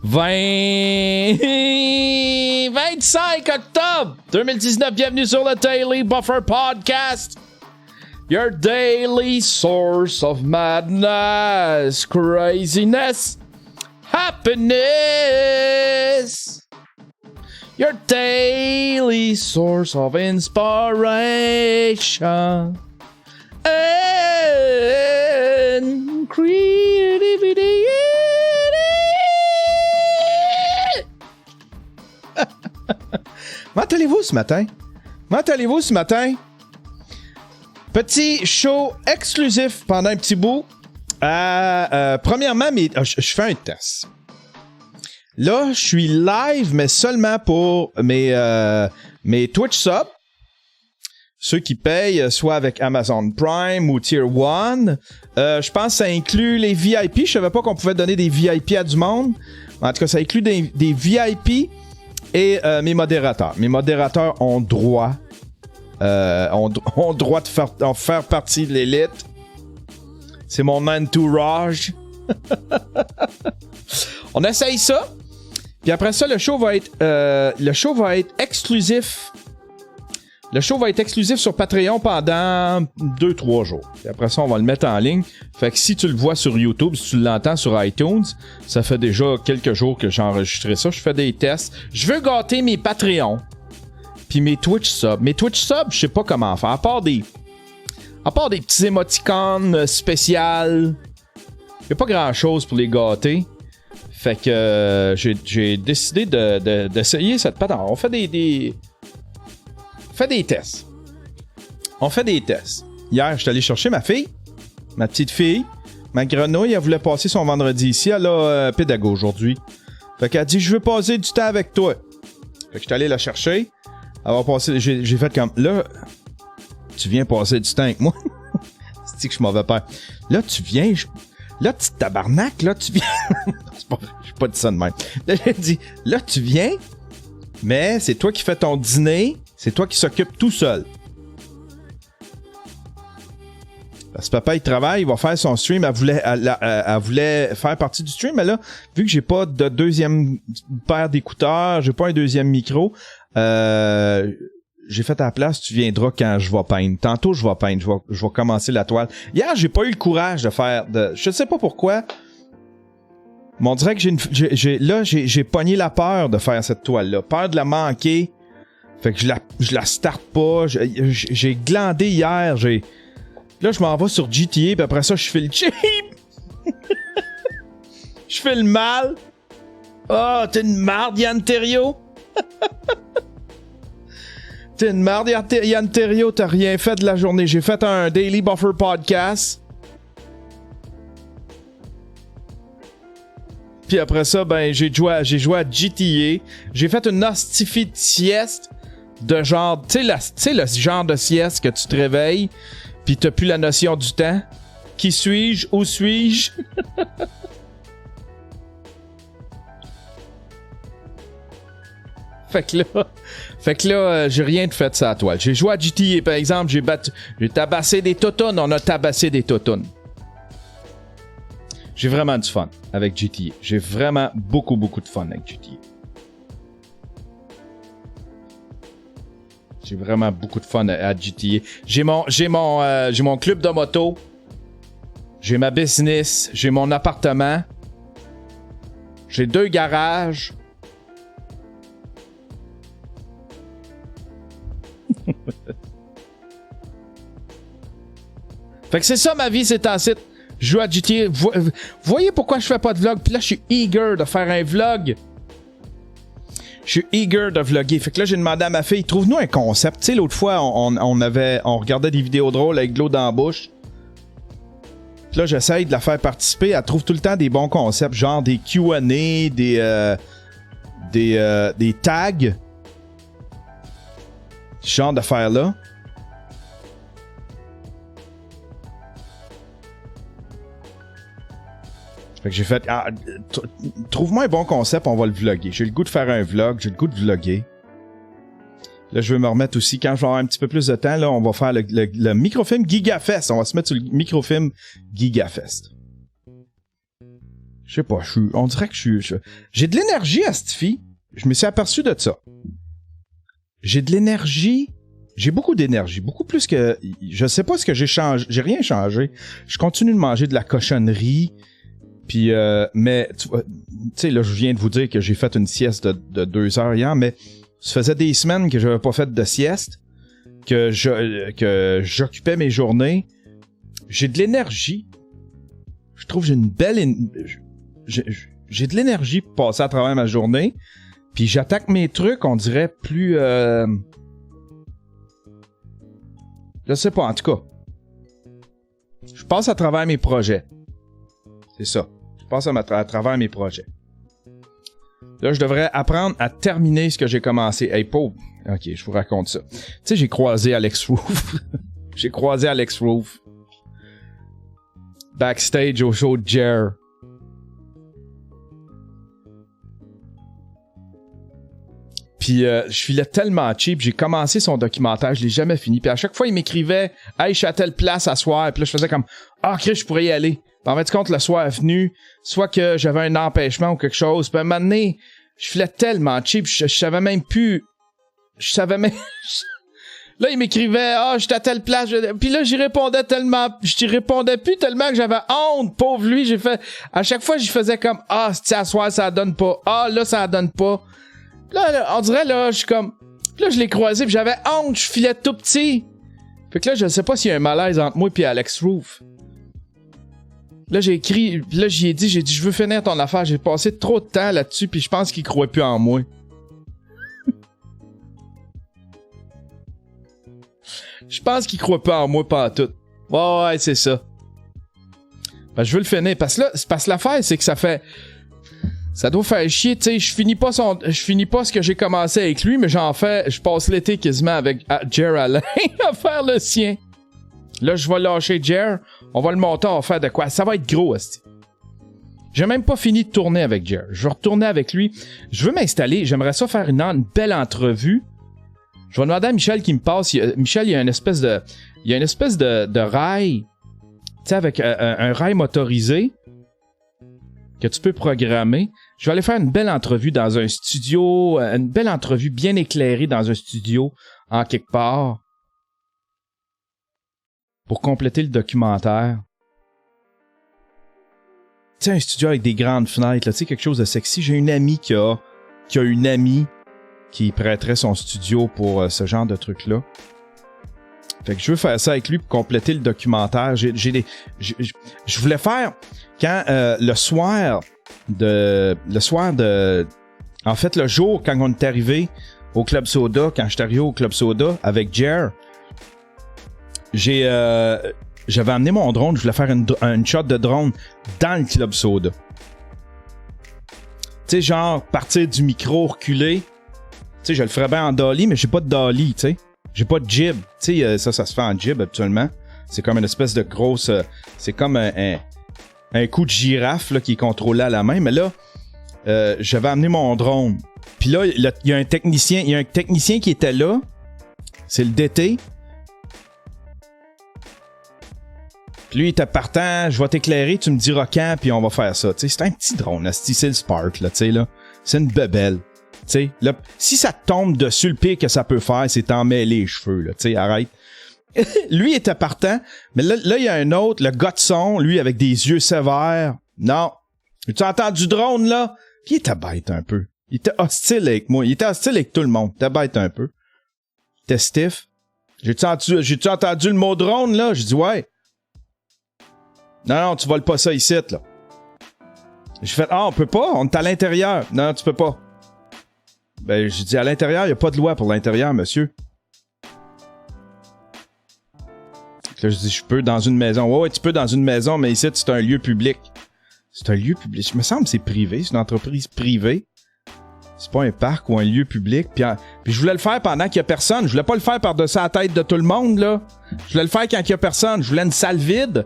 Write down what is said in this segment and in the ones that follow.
25 octobre 2019, bienvenue sur le Daily Buffer Podcast. Your daily source of madness, craziness, happiness. Your daily source of inspiration and creativity. Comment allez-vous ce matin? Petit show exclusif pendant un petit bout. Premièrement, je fais un test. Là, je suis live, mais seulement pour mes Twitch subs. Ceux qui payent, soit avec Amazon Prime ou Tier 1. Je pense que ça inclut les VIP. Je savais pas qu'on pouvait donner des VIP à du monde. En tout cas, ça inclut des VIP et mes modérateurs. Mes modérateurs ont droit de faire partie de l'élite. C'est mon entourage. On essaye ça. Puis après ça, le show va être exclusif. Le show va être exclusif sur Patreon pendant 2-3 jours. Puis après ça, on va le mettre en ligne. Fait que si tu le vois sur YouTube, si tu l'entends sur iTunes, ça fait déjà quelques jours que j'ai enregistré ça. Je fais des tests. Je veux gâter mes Patreons. Puis mes Twitch subs. Mes Twitch subs, je sais pas comment faire. À part des petits émoticônes spéciales. Il n'y a pas grand-chose pour les gâter. Fait que j'ai décidé d'essayer cette patente. On fait des tests. Hier, j'étais allé chercher ma petite fille. Ma grenouille, elle voulait passer son vendredi ici. Elle a pédago aujourd'hui. Fait qu'elle a dit, je veux passer du temps avec toi. Fait que j'étais allé la chercher. Elle va passer. J'ai fait comme, là, tu viens passer du temps avec moi. C'est que je suis mauvais père. Là, tu viens. Là, petit tabarnak, là, tu viens. Je pas dit ça de même. Là, j'ai dit, là, tu viens, mais c'est toi qui fais ton dîner. C'est toi qui s'occupe tout seul. Parce que papa, il travaille, il va faire son stream. Elle voulait faire partie du stream, mais là, vu que j'ai pas de deuxième paire d'écouteurs, j'ai pas un deuxième micro, j'ai fait à la place, tu viendras quand je vais peindre. Tantôt, je vais peindre, je vais commencer la toile. Hier, j'ai pas eu le courage de faire je sais pas pourquoi. Mais on dirait que j'ai pogné la peur de faire cette toile-là. Peur de la manquer. Fait que je la starte pas. J'ai glandé hier. Là, je m'en vais sur GTA, puis après ça, je fais le cheap. Je fais le mal. Oh, t'es une marde, Yann Terriot. T'es une marde, Yann Terriot. T'as rien fait de la journée. J'ai fait un Daily Buffer Podcast. Puis après ça, ben, j'ai joué à GTA. J'ai fait une hostifie de sieste. De genre, tu sais le genre de sieste que tu te réveilles, pis t'as plus la notion du temps. Qui suis-je? Où suis-je? Fait que là, j'ai rien de fait de ça à toile. J'ai joué à GTA, par exemple, j'ai tabassé des toutounes, on a tabassé des toutounes. J'ai vraiment du fun avec GTA. J'ai vraiment beaucoup de fun avec GTA. J'ai vraiment beaucoup de fun à GTA. J'ai mon club de moto. J'ai ma business. J'ai mon appartement. J'ai 2 garages. Fait que c'est ça ma vie, c'est en site. Je joue à GTA. Voyez pourquoi je fais pas de vlog. Puis là, je suis eager de faire un vlog. Je suis eager de vlogger. Fait que là, j'ai demandé à ma fille, trouve-nous un concept. Tu sais, l'autre fois, on regardait des vidéos drôles avec de l'eau dans la bouche. Puis là, j'essaye de la faire participer. Elle trouve tout le temps des bons concepts, genre des Q&A, des tags. Ce genre d'affaires-là. Fait que j'ai fait, trouve-moi un bon concept, on va le vlogger. J'ai le goût de faire un vlog, j'ai le goût de vlogger. Là, je vais me remettre aussi, quand je vais avoir un petit peu plus de temps, là, on va faire le microfilm GigaFest. On va se mettre sur le microfilm GigaFest. Je sais pas, on dirait que j'ai de l'énergie à cette fille. Je me suis aperçu de ça. J'ai de l'énergie. J'ai beaucoup d'énergie. Beaucoup plus que... Je sais pas ce que j'ai changé. J'ai rien changé. Je continue de manger de la cochonnerie. Puis, mais, tu sais, là, je viens de vous dire que j'ai fait une sieste de 2 heures hier, mais ça faisait des semaines que j'avais pas fait de sieste, que j'occupais mes journées. J'ai de l'énergie. Je trouve que j'ai une belle... J'ai de l'énergie pour passer à travers ma journée. Puis j'attaque mes trucs, on dirait, plus... Je sais pas, en tout cas. Je passe à travers mes projets. C'est ça. Je passe à travers mes projets. Là, je devrais apprendre à terminer ce que j'ai commencé. Hey, pauvre. Ok, je vous raconte ça. Tu sais, j'ai croisé Alex Roof. J'ai croisé Alex Roof. Backstage au show de Jer. Puis je filais tellement cheap, j'ai commencé son documentaire, je l'ai jamais fini. Puis à chaque fois, il m'écrivait « Hey, je suis à telle place à soir. » Puis là, je faisais comme « Ah, Chris, je pourrais y aller. » Puis en fait, compte, le soir est venu, soit que j'avais un empêchement ou quelque chose. Puis à un moment donné, je filais tellement cheap, je savais même plus... Je savais même... Là, il m'écrivait « Ah, je suis à telle place. » Puis là, j'y répondais plus tellement que j'avais honte, pauvre lui. J'ai fait... À chaque fois, j'y faisais comme « Ah, si à soir, ça donne pas. Ah, là, ça donne pas. » Là, on dirait, là, je suis comme... Là, je l'ai croisé, puis j'avais honte, je filais tout petit. Fait que là, je sais pas s'il y a un malaise entre moi et Alex Roof. Là, j'ai écrit... Là, j'ai dit, je veux finir ton affaire. J'ai passé trop de temps là-dessus, puis je pense qu'il croit plus en moi. Je pense qu'il croit pas en moi, pas en tout. Ouais, c'est ça. Ben, je veux le finir, parce que l'affaire, c'est que ça fait... Ça doit faire chier, tu sais, je finis pas ce que j'ai commencé avec lui, mais je passe l'été quasiment avec Jer Alain à faire le sien. Là, je vais lâcher Jer, on va le monter, on va faire de quoi? Ça va être gros, esti. J'ai même pas fini de tourner avec Jer. Je vais retourner avec lui. Je veux m'installer, j'aimerais ça faire une belle entrevue. Je vais demander à Michel qui me passe. Michel, il y a une espèce de rail, tu sais, avec un rail motorisé que tu peux programmer. Je vais aller faire une belle entrevue dans un studio, une belle entrevue bien éclairée dans un studio en quelque part pour compléter le documentaire. Tu sais, un studio avec des grandes fenêtres, là, tu sais, quelque chose de sexy. J'ai une amie qui a une amie qui prêterait son studio pour ce genre de truc-là. Fait que je veux faire ça avec lui pour compléter le documentaire. Je voulais faire quand le soir de en fait le jour quand on est arrivé au Club Soda, quand je suis arrivé au Club Soda avec Jer, j'avais amené mon drone, je voulais faire une shot de drone dans le Club Soda. Tu sais, genre partir du micro, reculer. Tu sais, je le ferais bien en dolly, mais j'ai pas de dolly, tu sais. J'ai pas de jib. Tu sais, ça se fait en jib habituellement. C'est comme une espèce de grosse... c'est comme un coup de girafe là, qui est contrôlé à la main. Mais là, j'avais amené mon drone. Puis là, il y a un technicien qui était là. C'est le DT. Puis lui, il était partant. Je vais t'éclairer, tu me diras quand, puis on va faire ça. Tu sais, c'est un petit drone. C'est le Spark, là, tu sais, là. C'est une bebelle. Tu sais, là, si ça te tombe dessus, le pire que ça peut faire, c'est t'en mêler les cheveux, là. Tu sais, arrête. Lui était partant, mais là, il y a un autre, le gars de son, lui, avec des yeux sévères. Non. Tu entends du drone, là? Puis il était bête un peu. Il était hostile avec moi. Il était hostile avec tout le monde. Il était bête un peu. Il était stiff. J'ai-tu entendu le mot drone, là? J'ai dit, ouais. Non, tu voles pas ça ici, là. J'ai fait, on peut pas? On est à l'intérieur. Non, tu peux pas. Ben, j'ai dit, à l'intérieur, il n'y a pas de loi pour l'intérieur, monsieur. Là, je dis, je peux dans une maison. Ouais, tu peux dans une maison, mais ici, c'est un lieu public. C'est un lieu public. Il me semble que c'est privé. C'est une entreprise privée. C'est pas un parc ou un lieu public. Puis je voulais le faire pendant qu'il y a personne. Je voulais pas le faire par-dessus la tête de tout le monde, là. Je voulais le faire quand il y a personne. Je voulais une salle vide.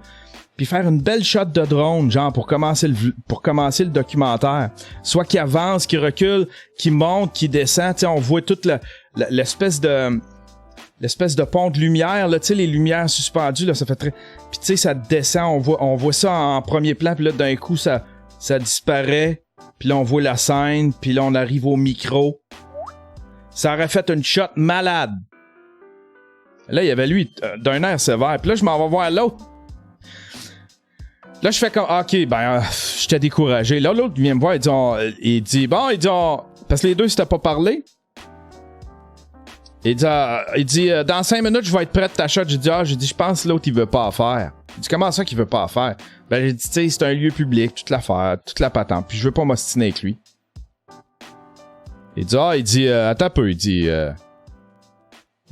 Puis faire une belle shot de drone, genre, pour commencer le documentaire. Soit qu'il avance, qu'il recule, qu'il monte, qu'il descend. Tu sais, on voit toute l'espèce de pont de lumière, là, tu sais, les lumières suspendues, là, ça fait très... Puis tu sais, ça descend, on voit ça en premier plan, puis là, d'un coup, ça ça disparaît, puis là, on voit la scène, puis là, on arrive au micro. Ça aurait fait une shot malade. Là, il y avait lui, d'un air sévère, puis là, je m'en vais voir l'autre. Là, je fais comme, OK, ben, j'étais découragé. Là, l'autre vient me voir, il dit, parce que les deux s'étaient pas parlé. Il dit, dans 5 minutes, je vais être prêt de ta shot. J'ai dit, je pense que l'autre, il veut pas en faire. Il dit, comment ça qu'il veut pas en faire? Ben, j'ai dit, tu sais, c'est un lieu public, toute l'affaire, toute la patente, puis je veux pas m'ostiner avec lui. Il dit, attends un peu, il dit,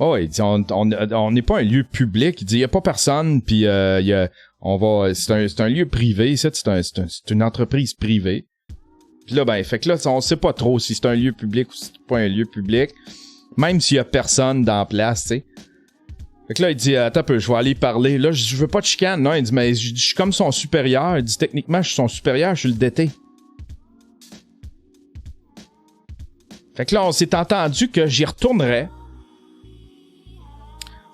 il dit, on n'est pas un lieu public. Il dit, il y a pas personne, puis c'est un lieu privé, c'est une entreprise privée. Puis là, ben, fait que là, on sait pas trop si c'est un lieu public ou si c'est pas un lieu public. Même s'il y a personne dans la place, tu sais. Fait que là, il dit, attends un peu, je vais aller parler. Là, je veux pas de chicane, non. Il dit, mais je suis comme son supérieur. Il dit, techniquement, je suis son supérieur, je suis le DT. Fait que là, on s'est entendu que j'y retournerais.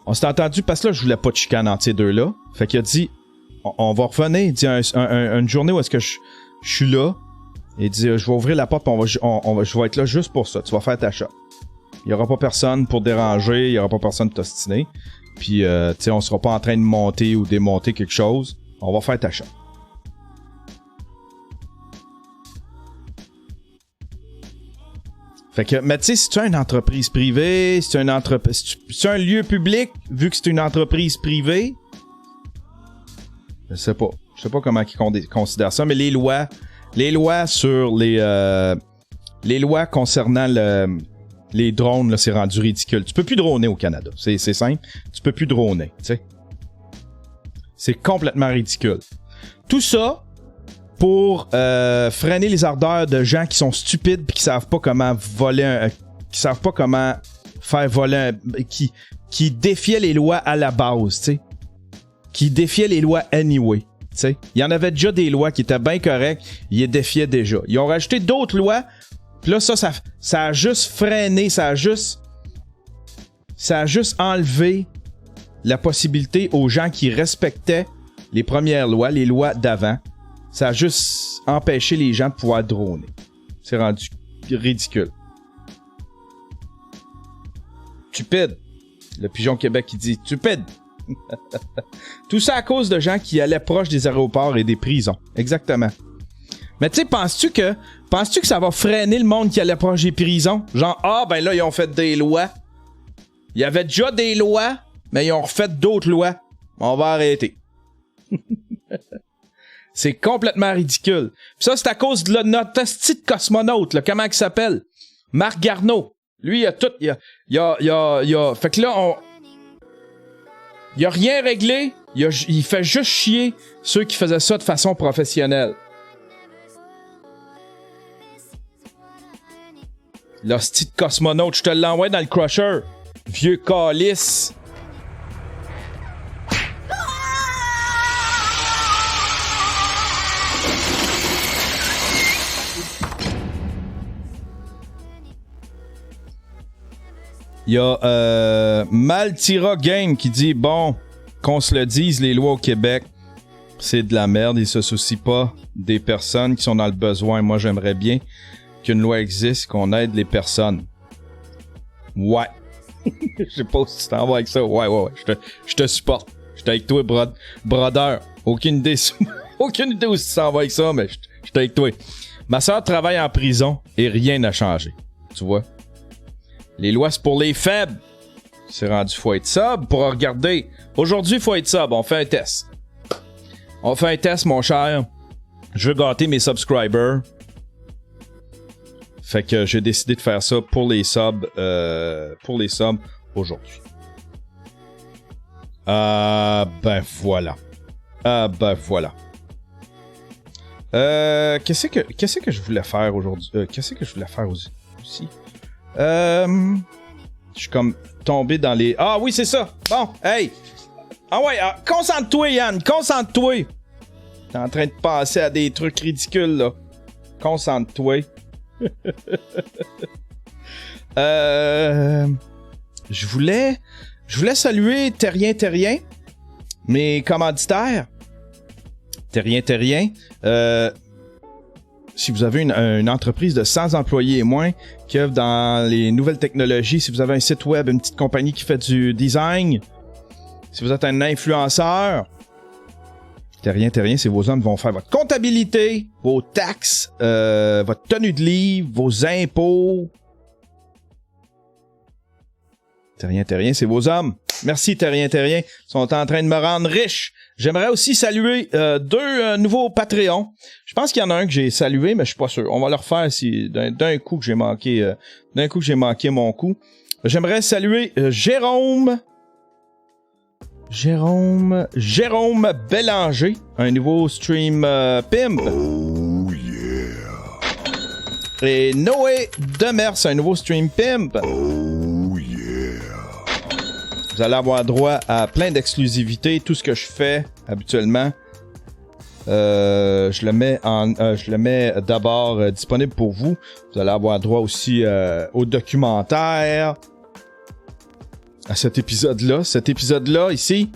On s'est entendu parce que là, je voulais pas de chicane entre ces deux-là. Fait qu'il a dit, on va revenir. Il dit, une journée où est-ce que je suis là. Il dit, je vais ouvrir la porte pis je vais être là juste pour ça. Tu vas faire ta shot. Il y aura pas personne pour déranger. Il y aura pas personne pour t'ostiner. Puis, tu sais, on sera pas en train de monter ou démonter quelque chose. On va faire ta shot. Fait que, mais tu sais, si tu as une entreprise privée, si tu as un lieu public, vu que c'est une entreprise privée, je sais pas comment ils considèrent ça, mais les lois sur les lois concernant les drones, là, c'est rendu ridicule. Tu peux plus droner au Canada. C'est simple. Tu peux plus droner, tu sais. C'est complètement ridicule. Tout ça pour freiner les ardeurs de gens qui sont stupides puis qui savent pas comment voler qui savent pas comment faire voler qui défiaient les lois à la base, tu sais. Qui défiaient les lois anyway, tu sais. Il y en avait déjà des lois qui étaient bien correctes, ils les défiaient déjà. Ils ont rajouté d'autres lois, puis là ça a juste freiné, ça a juste enlevé la possibilité aux gens qui respectaient les premières lois, les lois d'avant. Ça a juste empêché les gens de pouvoir droner. C'est rendu ridicule. Stupide. Le pigeon Québec qui dit stupide. Tout ça à cause de gens qui allaient proche des aéroports et des prisons. Exactement. Mais tu sais, penses-tu que ça va freiner le monde qui allait proche des prisons? Genre, ben là, ils ont fait des lois. Il y avait déjà des lois, mais ils ont refait d'autres lois. On va arrêter. C'est complètement ridicule. Pis ça, c'est à cause de notre petit cosmonaute, là. Comment il s'appelle? Marc Garneau. Lui, il a tout. Il a. Fait que là, il a rien réglé. Il fait juste chier ceux qui faisaient ça de façon professionnelle. Là, ce petit cosmonaute, je te l'envoie dans le crusher. Vieux calice. Il y a Maltira Game qui dit, bon, qu'on se le dise, les lois au Québec, c'est de la merde. Ils se soucient pas des personnes qui sont dans le besoin. Moi, j'aimerais bien qu'une loi existe, qu'on aide les personnes. Ouais. Je sais pas si tu t'en vas avec ça. Ouais. Je te supporte. Je suis avec toi, brother. Aucune idée où tu t'en vas avec ça, mais je suis avec toi. Ma soeur travaille en prison et rien n'a changé. Tu vois? Les lois, c'est pour les faibles. C'est rendu, faut être sub pour regarder. Aujourd'hui, faut être sub. On fait un test. Mon cher. Je veux gâter mes subscribers. Fait que j'ai décidé de faire ça pour les subs. Aujourd'hui. Ben voilà. Qu'est-ce que je voulais faire aujourd'hui? Aussi? Je suis comme tombé dans les... Ah oui, c'est ça! Bon, hey! Ah ouais, concentre-toi, Yann! Concentre-toi! T'es en train de passer à des trucs ridicules, là. Concentre-toi. Je voulais saluer Terrien, mes commanditaires. Terrien. si vous avez une entreprise de 100 employés et moins qui œuvre dans les nouvelles technologies, si vous avez un site web, une petite compagnie qui fait du design, si vous êtes un influenceur, Terrien, c'est vos hommes qui vont faire votre comptabilité, vos taxes, votre tenue de livre, vos impôts. Terrien, c'est vos hommes. Merci, Terrien. Ils sont en train de me rendre riche. J'aimerais aussi saluer deux nouveaux Patreons. Je pense qu'il y en a un que j'ai salué, mais je suis pas sûr. On va le refaire si d'un coup que j'ai manqué mon coup. J'aimerais saluer Jérôme Bélanger, un nouveau stream pimp. Oh yeah. Et Noé Demers, un nouveau stream pimp. Oh yeah. Vous allez avoir droit à plein d'exclusivités. Tout ce que je fais habituellement, je le mets d'abord disponible pour vous. Vous allez avoir droit aussi au documentaire, à cet épisode-là ici.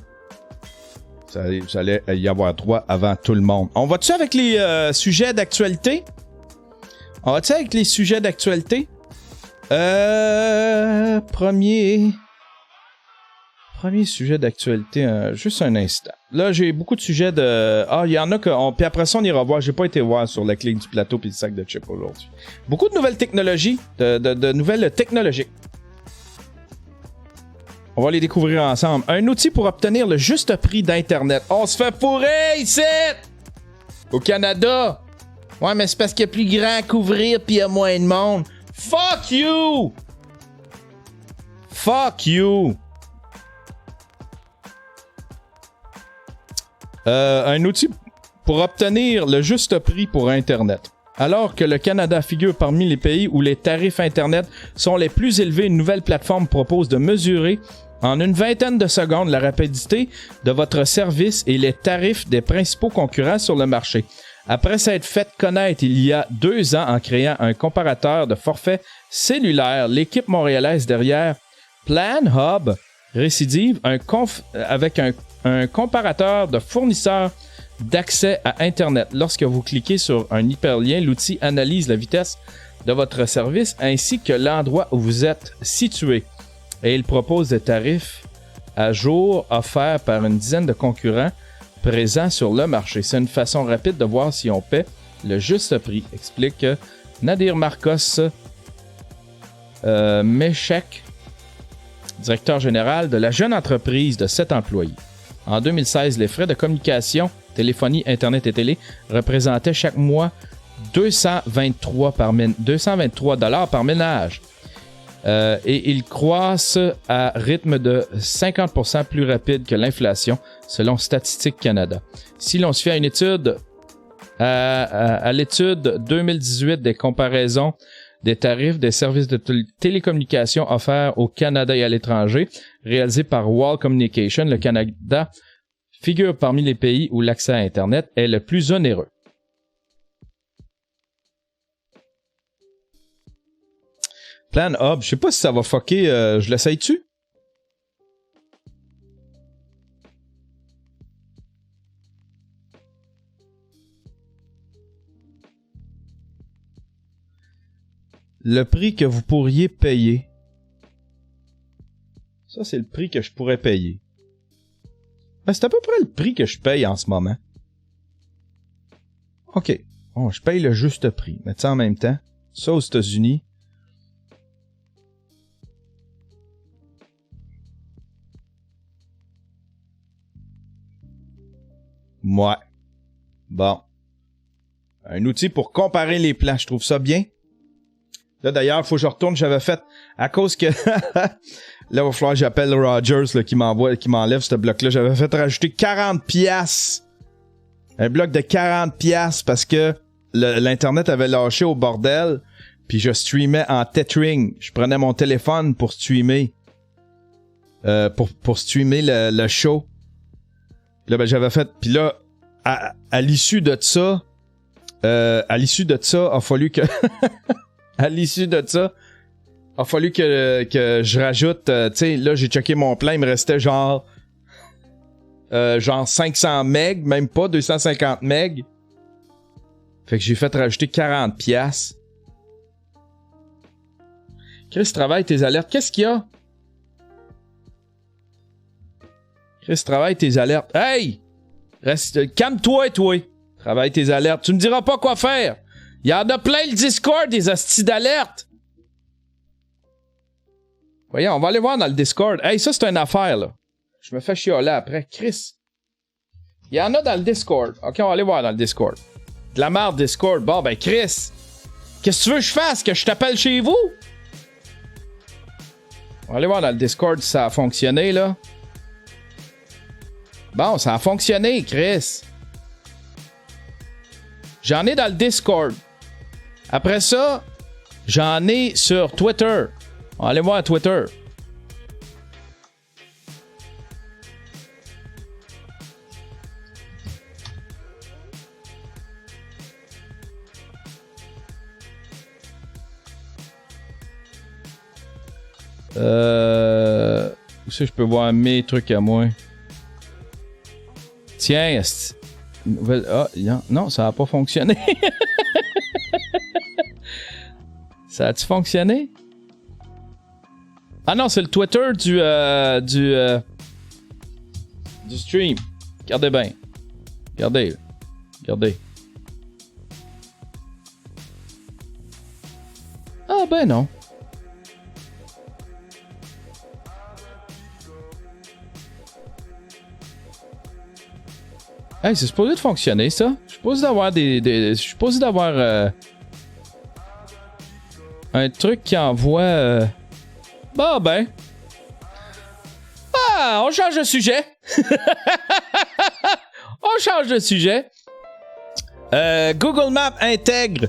Vous allez y avoir droit avant tout le monde. On va-tu avec les sujets d'actualité? Premier sujet d'actualité, juste un instant. Là, j'ai beaucoup de sujets de... il y en a que... Puis après ça, on ira voir. J'ai pas été voir sur la clique du plateau puis le sac de chips aujourd'hui. Beaucoup de nouvelles technologies, de nouvelles technologiques. On va les découvrir ensemble. Un outil pour obtenir le juste prix d'Internet. On se fait fourrer ici! Au Canada! Ouais, mais c'est parce qu'il y a plus grand à couvrir pis il y a moins de monde. Fuck you! Un outil pour obtenir le juste prix pour Internet. Alors que le Canada figure parmi les pays où les tarifs Internet sont les plus élevés, une nouvelle plateforme propose de mesurer en une vingtaine de secondes la rapidité de votre service et les tarifs des principaux concurrents sur le marché. Après s'être fait connaître il y a 2 ans en créant un comparateur de forfait cellulaire, l'équipe montréalaise derrière Plan Hub récidive avec un comparateur de fournisseurs d'accès à Internet. Lorsque vous cliquez sur un hyperlien, l'outil analyse la vitesse de votre service ainsi que l'endroit où vous êtes situé. Et il propose des tarifs à jour offerts par une dizaine de concurrents présents sur le marché. C'est une façon rapide de voir si on paie le juste prix, explique Nadir Marcos Meshek, directeur général de la jeune entreprise de 7 employés. En 2016, les frais de communication, téléphonie, Internet et télé représentaient chaque mois 223 $ par ménage. Et ils croissent à rythme de 50% plus rapide que l'inflation, selon Statistique Canada. Si l'on se fie à une étude, à l'étude 2018 des comparaisons des tarifs des services de télécommunications offerts au Canada et à l'étranger, réalisée par Wall Communication, le Canada figure parmi les pays où l'accès à Internet est le plus onéreux. Plan Hub, je sais pas si ça va fucker, je l'essaye-tu? Le prix que vous pourriez payer. Ça, c'est le prix que je pourrais payer. Ben, c'est à peu près le prix que je paye en ce moment. OK. Bon, je paye le juste prix. Mais tu sais, en même temps, ça aux États-Unis... Ouais. Bon. Un outil pour comparer les plans. Je trouve ça bien. Là, d'ailleurs, il faut que je retourne. J'avais fait... À cause que... là, il va falloir que j'appelle Rogers là, qui m'enlève ce bloc-là. J'avais fait rajouter 40$. Un bloc de 40$ parce que l'Internet avait lâché au bordel. Puis je streamais en tethering. Je prenais mon téléphone pour streamer. Pour streamer le show. Là, ben, j'avais fait... Puis là, à l'issue de ça... a fallu que... à l'issue de ça, a fallu que je rajoute... tu sais, là, j'ai checké mon plan, il me restait genre 500 MB, même pas 250 MB. Fait que j'ai fait rajouter 40$. Chris, travaille tes alertes. Qu'est-ce qu'il y a? Chris, travaille tes alertes. Hey! Reste, calme-toi, toi. Travaille tes alertes. Tu me diras pas quoi faire. Il y en a plein le Discord, des hosties d'alertes. Voyons, on va aller voir dans le Discord. Hey, ça, c'est une affaire, là. Je me fais chioler après. Chris. Il y en a dans le Discord. OK, on va aller voir dans le Discord. De la merde, Discord. Bon, ben, Chris. Qu'est-ce que tu veux que je fasse? Que je t'appelle chez vous? On va aller voir dans le Discord si ça a fonctionné, là. Bon, ça a fonctionné, Chris. J'en ai dans le Discord. Après ça, j'en ai sur Twitter. On va aller voir Twitter. Où ça je peux voir mes trucs à moi? Tiens, nouvelle... Ah, non, ça n'a pas fonctionné. Ça a-tu fonctionné? Ah non, c'est le Twitter du stream. Regardez bien. Regardez. Regardez. Ah ben non. Hey, c'est supposé de fonctionner, ça. Je suis supposé d'avoir je suis supposé d'avoir un truc qui envoie... Bah ben. Ah, on change de sujet. On change de sujet. Google Maps intègre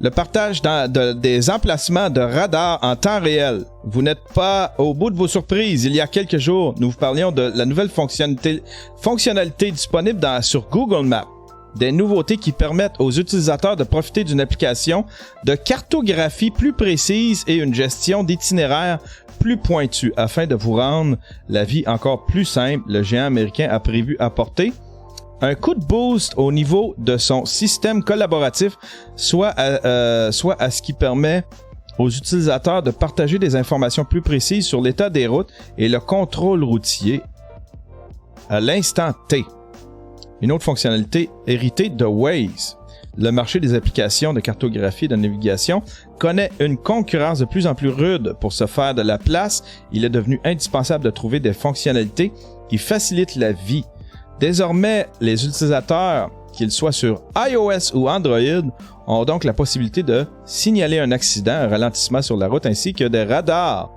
le partage des emplacements de radars en temps réel. Vous n'êtes pas au bout de vos surprises. Il y a quelques jours, nous vous parlions de la nouvelle fonctionnalité disponible sur Google Maps. Des nouveautés qui permettent aux utilisateurs de profiter d'une application de cartographie plus précise et une gestion d'itinéraires plus pointue. Afin de vous rendre la vie encore plus simple, le géant américain a prévu apporter un coup de boost au niveau de son système collaboratif, soit à ce qui permet aux utilisateurs de partager des informations plus précises sur l'état des routes et le contrôle routier à l'instant T. Une autre fonctionnalité héritée de Waze. Le marché des applications de cartographie et de navigation connaît une concurrence de plus en plus rude. Pour se faire de la place, il est devenu indispensable de trouver des fonctionnalités qui facilitent la vie. Désormais, les utilisateurs, qu'ils soient sur iOS ou Android, ont donc la possibilité de signaler un accident, un ralentissement sur la route ainsi que des radars.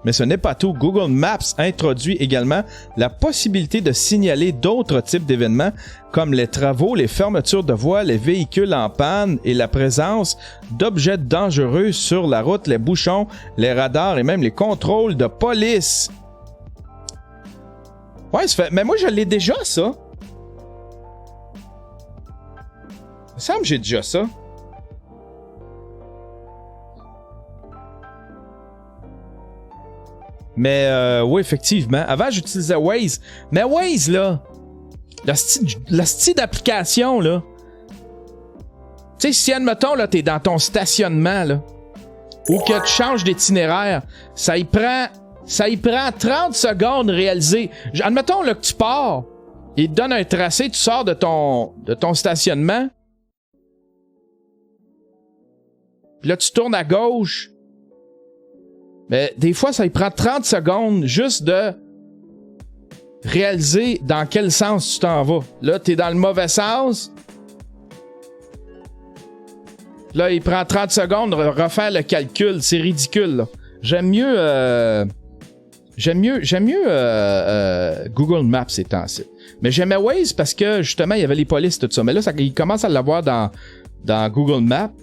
Mais ce n'est pas tout. Google Maps introduit également la possibilité de signaler d'autres types d'événements comme les travaux, les fermetures de voies, les véhicules en panne et la présence d'objets dangereux sur la route, les bouchons, les radars et même les contrôles de police. Ouais, ça fait... Mais moi, je l'ai déjà, ça. Il me semble que j'ai déjà ça. Mais oui, effectivement. Avant, j'utilisais Waze. Mais Waze, là, la style d'application, là. Tu sais, si, admettons, là, t'es dans ton stationnement, là, ou que tu changes d'itinéraire, ça y prend 30 secondes réalisé. Admettons, là, que tu pars, il te donne un tracé, tu sors de ton stationnement, puis là, tu tournes à gauche. Mais des fois, ça lui prend 30 secondes juste de réaliser dans quel sens tu t'en vas. Là, t'es dans le mauvais sens. Là, il prend 30 secondes de refaire le calcul. C'est ridicule, là. J'aime mieux Google Maps ces temps-ci. Mais j'aimais Waze parce que, justement, il y avait les polices tout ça. Mais là, il commence à l'avoir dans Google Maps.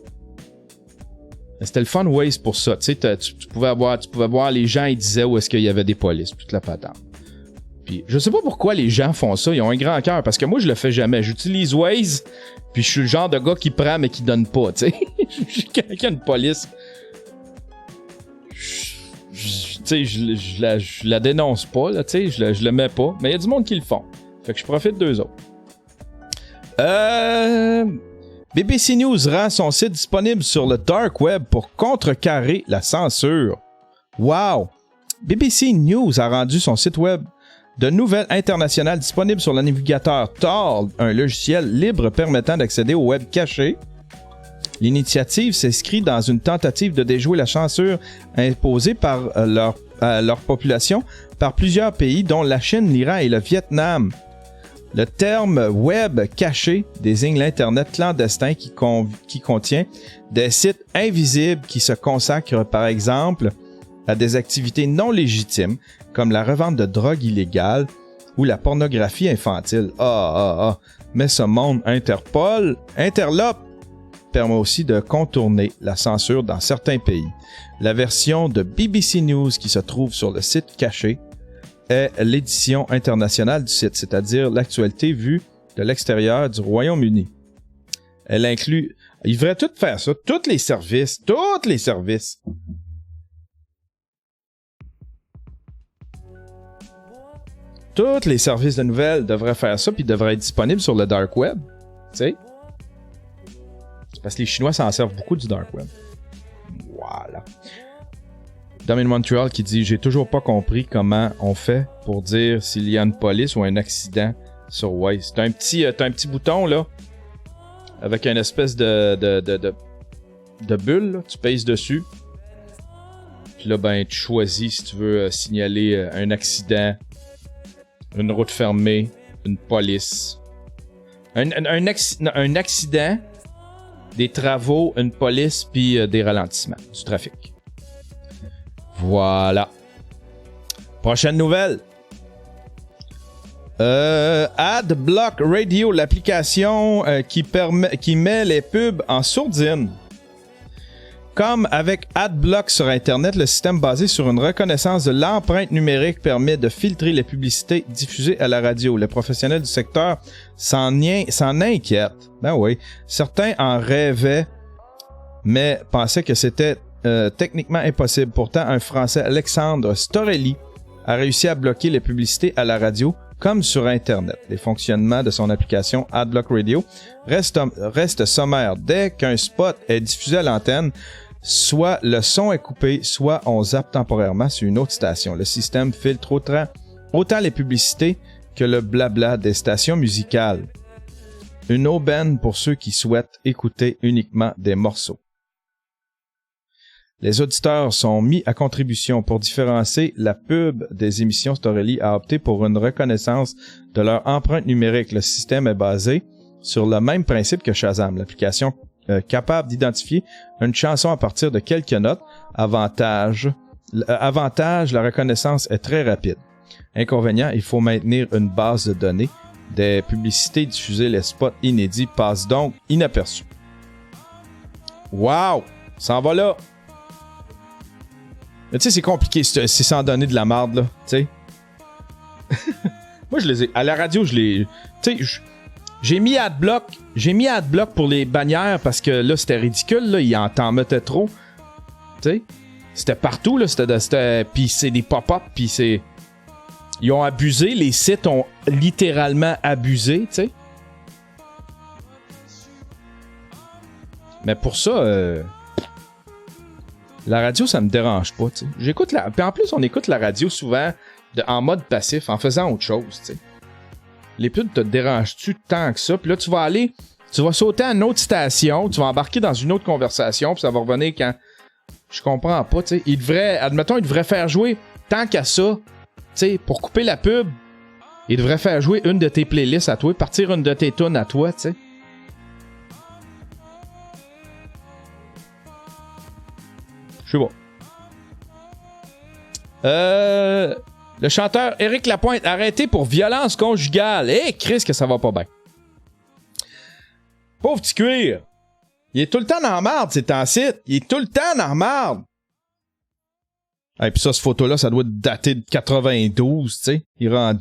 C'était le fun Waze pour ça. Tu sais, tu pouvais voir les gens, ils disaient où est-ce qu'il y avait des polices, toute la patente. Puis je sais pas pourquoi les gens font ça, ils ont un grand cœur, parce que moi je le fais jamais. J'utilise Waze, puis je suis le genre de gars qui prend mais qui donne pas, tu sais. Je suis quelqu'un qui a une police. Tu sais, je la dénonce pas, là, tu sais, je le mets pas, mais il y a du monde qui le font. Fait que je profite d'eux autres. BBC News rend son site disponible sur le Dark Web pour contrecarrer la censure. Wow! BBC News a rendu son site web de nouvelles internationales disponible sur le navigateur Tor, un logiciel libre permettant d'accéder au web caché. L'initiative s'inscrit dans une tentative de déjouer la censure imposée par leur population par plusieurs pays, dont la Chine, l'Iran et le Vietnam. Le terme « web caché » désigne l'Internet clandestin qui contient des sites invisibles qui se consacrent, par exemple, à des activités non légitimes, comme la revente de drogue illégale ou la pornographie infantile. Mais ce monde interlope permet aussi de contourner la censure dans certains pays. La version de BBC News qui se trouve sur le site caché est l'édition internationale du site, c'est-à-dire l'actualité vue de l'extérieur du Royaume-Uni. Elle inclut... Ils devraient tout faire ça, tous les services. Tous les services de nouvelles devraient faire ça, puis devraient être disponibles sur le Dark Web. Tu sais? C'est parce que les Chinois s'en servent beaucoup du Dark Web. Voilà. Dom in Montreal qui dit « J'ai toujours pas compris comment on fait pour dire s'il y a une police ou un accident sur Waze. » T'as un petit bouton, là, avec une espèce de bulle, là. Tu pèses dessus. Puis là, ben, tu choisis si tu veux signaler un accident, une route fermée, une police. Un accident, des travaux, une police, puis des ralentissements, du trafic. Voilà. Prochaine nouvelle. AdBlock Radio, l'application qui met les pubs en sourdine. Comme avec AdBlock sur Internet, le système basé sur une reconnaissance de l'empreinte numérique permet de filtrer les publicités diffusées à la radio. Les professionnels du secteur s'en inquiètent. Ben oui. Certains en rêvaient, mais pensaient que c'était techniquement impossible. Pourtant, un Français, Alexandre Storelli, a réussi à bloquer les publicités à la radio comme sur Internet. Les fonctionnements de son application AdBlock Radio restent sommaires. Dès qu'un spot est diffusé à l'antenne, soit le son est coupé, soit on zappe temporairement sur une autre station. Le système filtre autant les publicités que le blabla des stations musicales. Une aubaine pour ceux qui souhaitent écouter uniquement des morceaux. Les auditeurs sont mis à contribution pour différencier la pub des émissions. Storelli a opté pour une reconnaissance de leur empreinte numérique. Le système est basé sur le même principe que Shazam, l'application capable d'identifier une chanson à partir de quelques notes. Avantage, la reconnaissance est très rapide. Inconvénient, il faut maintenir une base de données. Des publicités diffusées, les spots inédits passent donc inaperçus. Wow! Ça en va là! Mais tu sais, c'est compliqué, c'est sans donner de la marde, là, tu sais. Moi, je les ai... À la radio, je les... Tu sais, j'ai mis AdBlock pour les bannières parce que là, c'était ridicule, là, ils en t'en mettaient trop. Tu sais, c'était partout, là, puis c'est des pop-up, puis c'est... Ils ont abusé, les sites ont littéralement abusé, tu sais. Mais pour ça... La radio, ça me dérange pas, tu sais. Puis en plus, on écoute la radio souvent en mode passif, en faisant autre chose, tu sais. Les pubs te dérangent-tu tant que ça? Puis là, tu vas sauter à une autre station, tu vas embarquer dans une autre conversation, puis ça va revenir quand... Je comprends pas, tu sais. Admettons, il devrait faire jouer, tant qu'à ça, tu sais, pour couper la pub, il devrait faire jouer une de tes playlists à toi, partir une de tes tunes à toi, tu sais. Je sais pas. Le chanteur Éric Lapointe arrêté pour violence conjugale. Hé, Chris, que ça va pas bien. Pauvre petit cuir. Il est tout le temps dans la marde, c'est en site. Il est tout le temps dans la marde. Et puis ça, cette photo-là, ça doit dater de 92, tu sais. Il rend...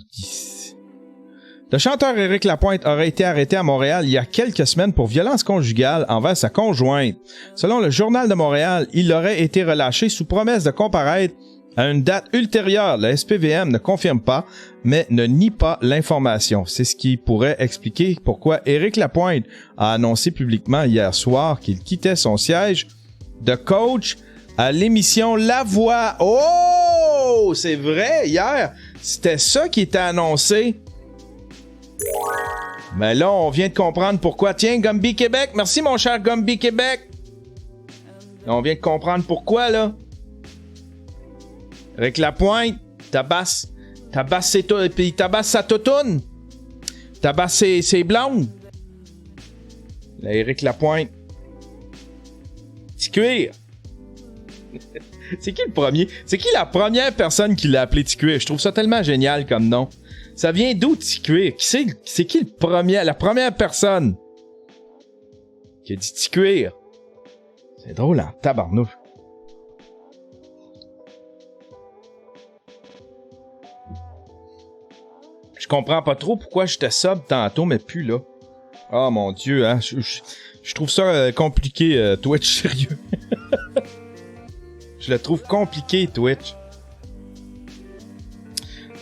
Le chanteur Éric Lapointe aurait été arrêté à Montréal il y a quelques semaines pour violence conjugale envers sa conjointe. Selon le Journal de Montréal, il aurait été relâché sous promesse de comparaître à une date ultérieure. La SPVM ne confirme pas, mais ne nie pas l'information. C'est ce qui pourrait expliquer pourquoi Éric Lapointe a annoncé publiquement hier soir qu'il quittait son siège de coach à l'émission La Voix. Oh! C'est vrai, hier, c'était ça qui était annoncé. Mais là, on vient de comprendre pourquoi. Tiens, Gumby Québec, merci mon cher Gumby Québec. Là, on vient de comprendre pourquoi, là. Avec Lapointe, tabasse puis tabasse sa toutoune. Tabasse ses blondes. Là, Éric Lapointe. Petit cuir. C'est qui le premier? C'est qui la première personne qui l'a appelé Petit cuir? Je trouve ça tellement génial comme nom. Ça vient d'où, Petit cuir? C'est qui la première personne qui a dit Petit cuir? C'est drôle, hein? Tabarnouche. Je comprends pas trop pourquoi j'étais sub tantôt, mais plus là. Oh mon Dieu, hein? Je trouve ça compliqué, Twitch, sérieux. Je le trouve compliqué, Twitch.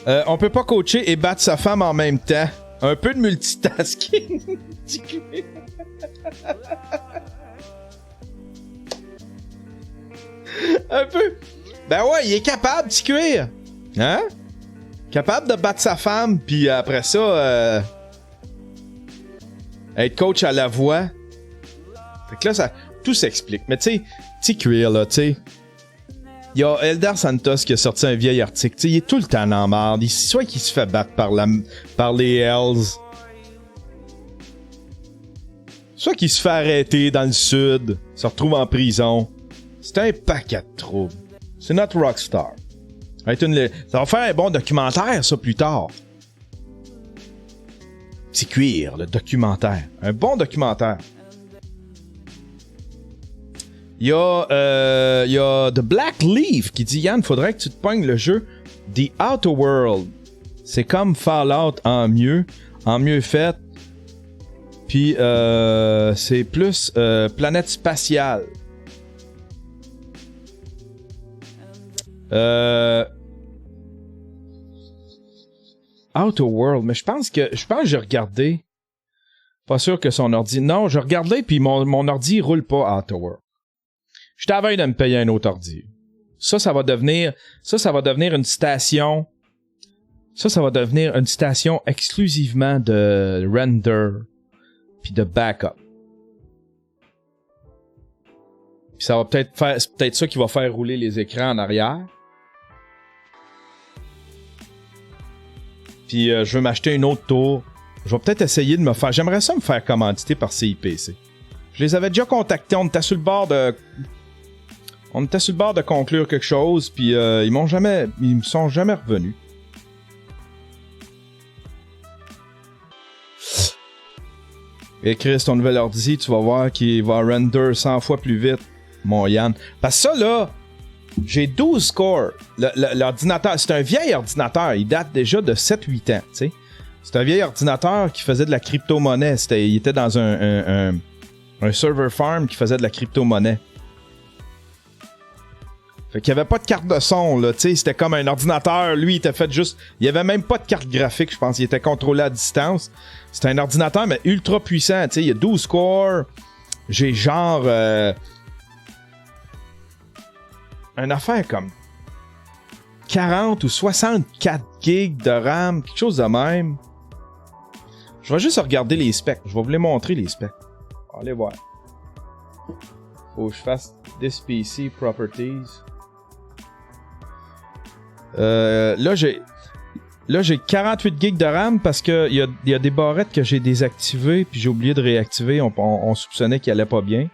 On peut pas coacher et battre sa femme en même temps. Un peu de multitasking. Un peu. Ben ouais, il est capable, petit cuir. Hein? Capable de battre sa femme, puis après ça, être coach à La Voix. Fait que là, ça, tout s'explique. Mais tu sais, petit cuir, là, tu sais. Il y a Eldar Santos qui a sorti un vieil article. Tu sais, il est tout le temps en marde. Soit qu'il se fait battre par les Hells. Soit qu'il se fait arrêter dans le sud. Se retrouve en prison. C'est un paquet de troubles. C'est notre rockstar. Ça va faire un bon documentaire, ça, plus tard. Petit cuir, le documentaire. Un bon documentaire. Il y a The Black Leaf qui dit « Yann, faudrait que tu te pognes le jeu The Outer World. C'est comme Fallout en mieux fait. Puis c'est plus planète spatiale. Outer World, mais je pense que j'ai regardé. Pas sûr que son ordi. Non, j'ai regardé puis mon ordi roule pas Outer World. Je t'avais de me payer un autre ordi. Ça va devenir une station. Ça va devenir une station exclusivement de render puis de backup. Puis ça va c'est peut-être ça qui va faire rouler les écrans en arrière. Puis je veux m'acheter une autre tour. Je vais peut-être essayer de me faire... J'aimerais ça me faire commanditer par CIPC. Je les avais déjà contactés. On était sur le bord de conclure quelque chose. Puis ils me sont jamais revenus. Et Chris, ton nouvel ordi, tu vas voir qu'il va render 100 fois plus vite, mon Yann. Parce que ça, là... J'ai 12 cores. L'ordinateur, c'est un vieil ordinateur. Il date déjà de 7-8 ans. T'sais. C'est un vieil ordinateur qui faisait de la crypto-monnaie. Il était dans un server farm qui faisait de la crypto-monnaie. Fait qu'il n'y avait pas de carte de son. Là, c'était comme un ordinateur. Lui, il était fait juste... Il n'y avait même pas de carte graphique, je pense. Il était contrôlé à distance. C'était un ordinateur, mais ultra puissant. Il y a 12 cores. J'ai genre... une affaire comme 40 ou 64 gigs de RAM, quelque chose de même. Je vais juste regarder les specs. Je vais vous les montrer, les specs. Allez voir. Faut que je fasse This PC Properties. Là, j'ai 48 gigs de RAM parce que il y a des barrettes que j'ai désactivées puis j'ai oublié de réactiver. On soupçonnait qu'il allait pas bien.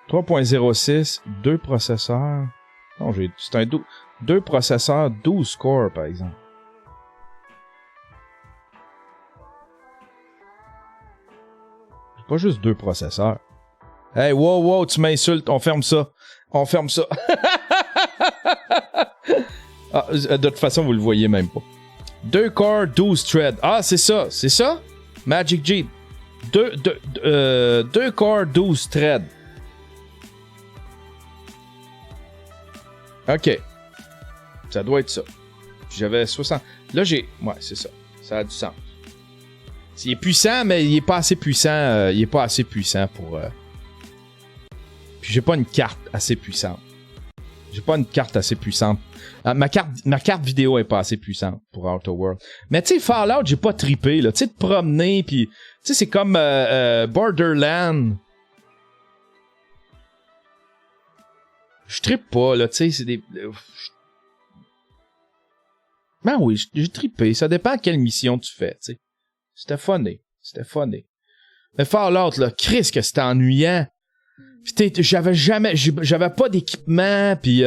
3.06, 2 processeurs. Non, c'est un 2 processeurs, 12 cores, par exemple. Pas juste 2 processeurs. Hey, wow, tu m'insultes, on ferme ça. De toute façon, vous le voyez même pas. 2 cores, 12 threads. Ah, c'est ça? Magic Jeep. 2 cores, 12 threads. OK. Ça doit être ça. J'avais 60. Là, j'ai... Ouais, c'est ça. Ça a du sens. Il est puissant, mais il est pas assez puissant. Il est pas assez puissant pour... Puis j'ai pas une carte assez puissante. J'ai pas une carte assez puissante. Ma carte vidéo est pas assez puissante pour Outer World. Mais tu sais, Fallout, j'ai pas trippé, là. Tu sais, te promener, puis... Tu sais, c'est comme Borderlands. Je trippe pas, là. Tu sais, c'est des... Ben oui, j'ai trippé. Ça dépend à quelle mission tu fais, tu sais. C'était funné. Mais Fallout, là, Chris, que c'était ennuyant. Pis j'avais pas d'équipement, pis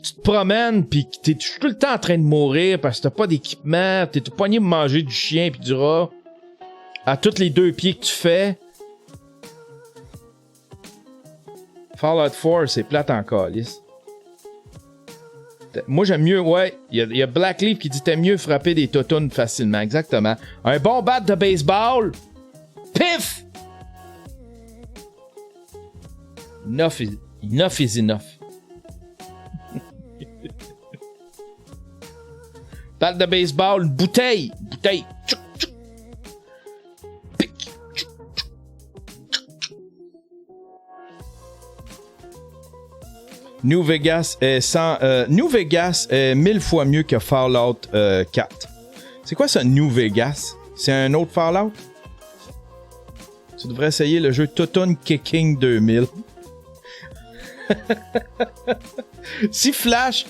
tu te promènes, pis t'es tout le temps en train de mourir parce que t'as pas d'équipement, t'es tout poigné de manger du chien pis du rat à tous les 2 pieds que tu fais. Fallout 4, c'est plate en calice. Moi, j'aime mieux, ouais, il y a Blackleaf qui dit t'aimes mieux frapper des totounes facilement, exactement. Un bon bat de baseball, pif! Enough is enough. Batte de baseball, bouteille. Tchouk, tchouk. Pic. Tchouk, tchouk. New Vegas est 1000 fois mieux que Fallout 4. C'est quoi ça, New Vegas? C'est un autre Fallout? Tu devrais essayer le jeu Toton Kicking 2000. Si Flash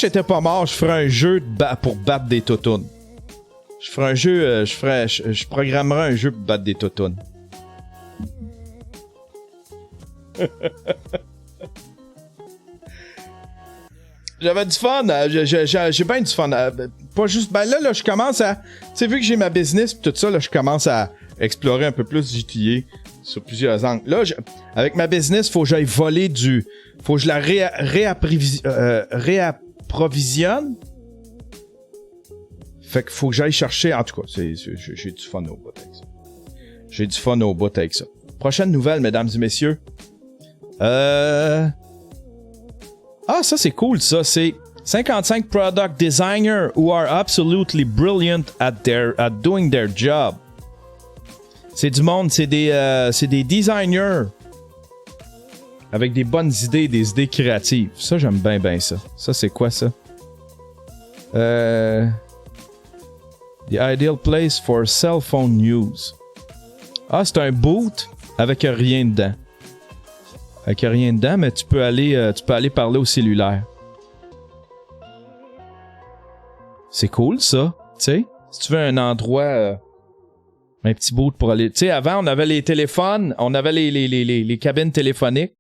était pas mort, je ferais un jeu pour battre des totounes. Je ferais un jeu, je programmerais un jeu pour battre des totounes. J'avais du fun, j'ai bien du fun. Pas juste, ben là, je commence à, tu sais, vu que j'ai ma business pis tout ça, là, je commence à explorer un peu plus GTA sur plusieurs angles. Là, avec ma business, faut que j'aille voler faut que je la réapprovisionne. Fait qu'il faut que j'aille chercher, en tout cas, j'ai du fun au bout avec ça. Prochaine nouvelle, mesdames et messieurs. Ah, ça c'est cool, ça. C'est 55 product designers who are absolutely brilliant at doing their job. C'est du monde, c'est des designers avec des bonnes idées, des idées créatives. Ça, j'aime bien ça. Ça, c'est quoi ça? The ideal place for cell phone news. Ah, c'est un boot avec rien dedans. Mais tu peux aller parler au cellulaire. C'est cool, ça. Tu sais, si tu veux un endroit, un petit bout pour aller. Tu sais, avant, on avait les téléphones, on avait les cabines téléphoniques.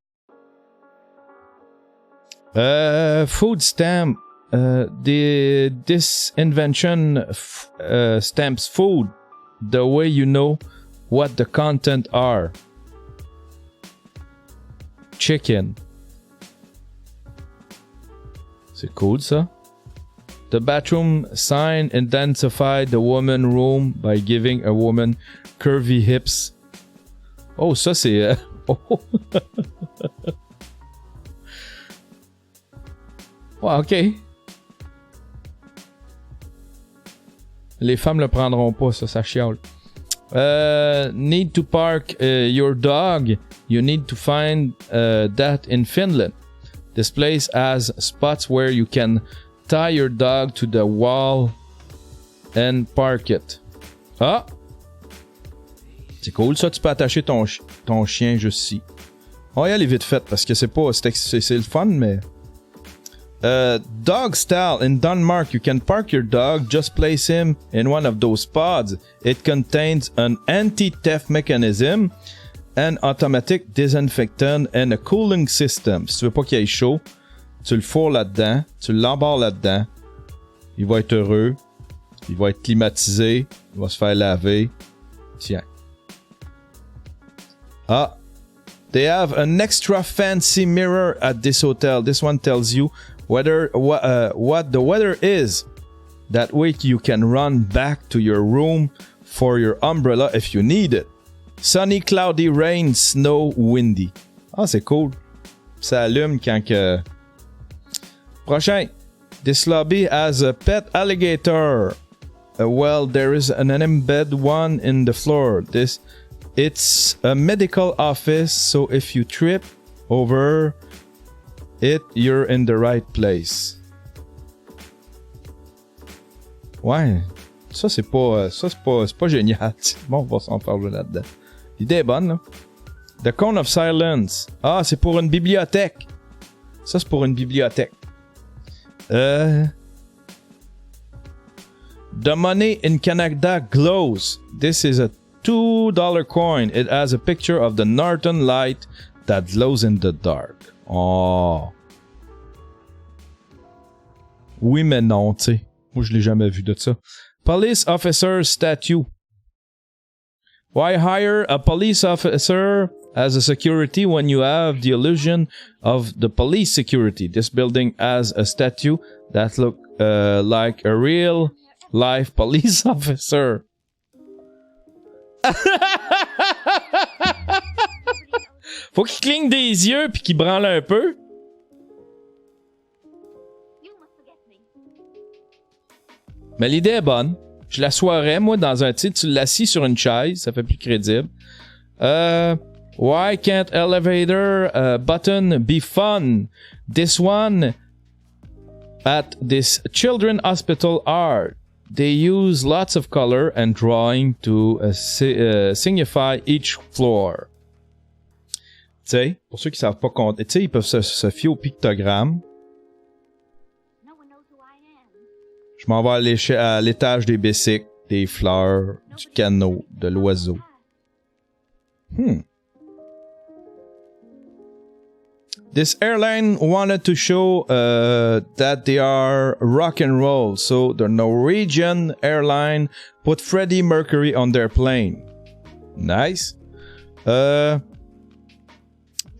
Food stamp. This invention stamps food the way you know what the content are. Chicken. C'est cool, ça. The bathroom sign identified the woman room by giving a woman curvy hips. Oh, ça c'est... Oh. Ouais, ok. Les femmes le prendront pas, ça chiale. Need to park your dog. You need to find that in Finland. This place has spots where you can tie your dog to the wall and park it. Ah! C'est cool, ça, tu peux attacher ton chien juste ici. On va y aller vite fait, parce que c'est le fun, mais... dog style. In Denmark, you can park your dog, just place him in one of those pods. It contains an anti-theft mechanism, an automatic disinfectant, and a cooling system. Si tu veux pas qu'il aille chaud, tu le fourres là-dedans, tu l'embarres là-dedans, il va être heureux, il va être climatisé, il va se faire laver. Tiens. Ah! They have an extra fancy mirror at this hotel. This one tells you what the weather is. That way you can run back to your room for your umbrella if you need it. Sunny, cloudy, rain, snow, windy. Ah, c'est cool. Ça allume quand que... Prochain. This lobby has a pet alligator. Well, there is an embed one in the floor. It's a medical office, so if you trip over it, you're in the right place. Ouais, c'est pas génial. Bon, on va s'en parler là-dedans. L'idée est bonne, là. The Cone of Silence. Ah, c'est pour une bibliothèque. Ça, c'est pour une bibliothèque. The money in Canada glows. This is a $2 coin. It has a picture of the Northern Light that glows in the dark. Oh. Oui, mais non, tu sais. Moi, je l'ai jamais vu de ça. Police officer statue. Why hire a police officer as a security when you have the illusion of the police security? This building has a statue that looks like a real life police officer. Faut qu'il cligne des yeux puis qu'il branle un peu. Mais l'idée est bonne. Je l'assoirais, moi, dans un titre. Tu l'assis sur une chaise, ça fait plus crédible. Why can't elevator button be fun? This one at this children hospital art. They use lots of color and drawing to signify each floor. Tu sais, pour ceux qui savent pas compter, tu sais, ils peuvent se fier au pictogramme. Je m'en vais aller à l'étage des bicycles, des fleurs, du canot, de l'oiseau. This airline wanted to show that they are rock and roll, so the Norwegian airline put Freddie Mercury on their plane. Nice.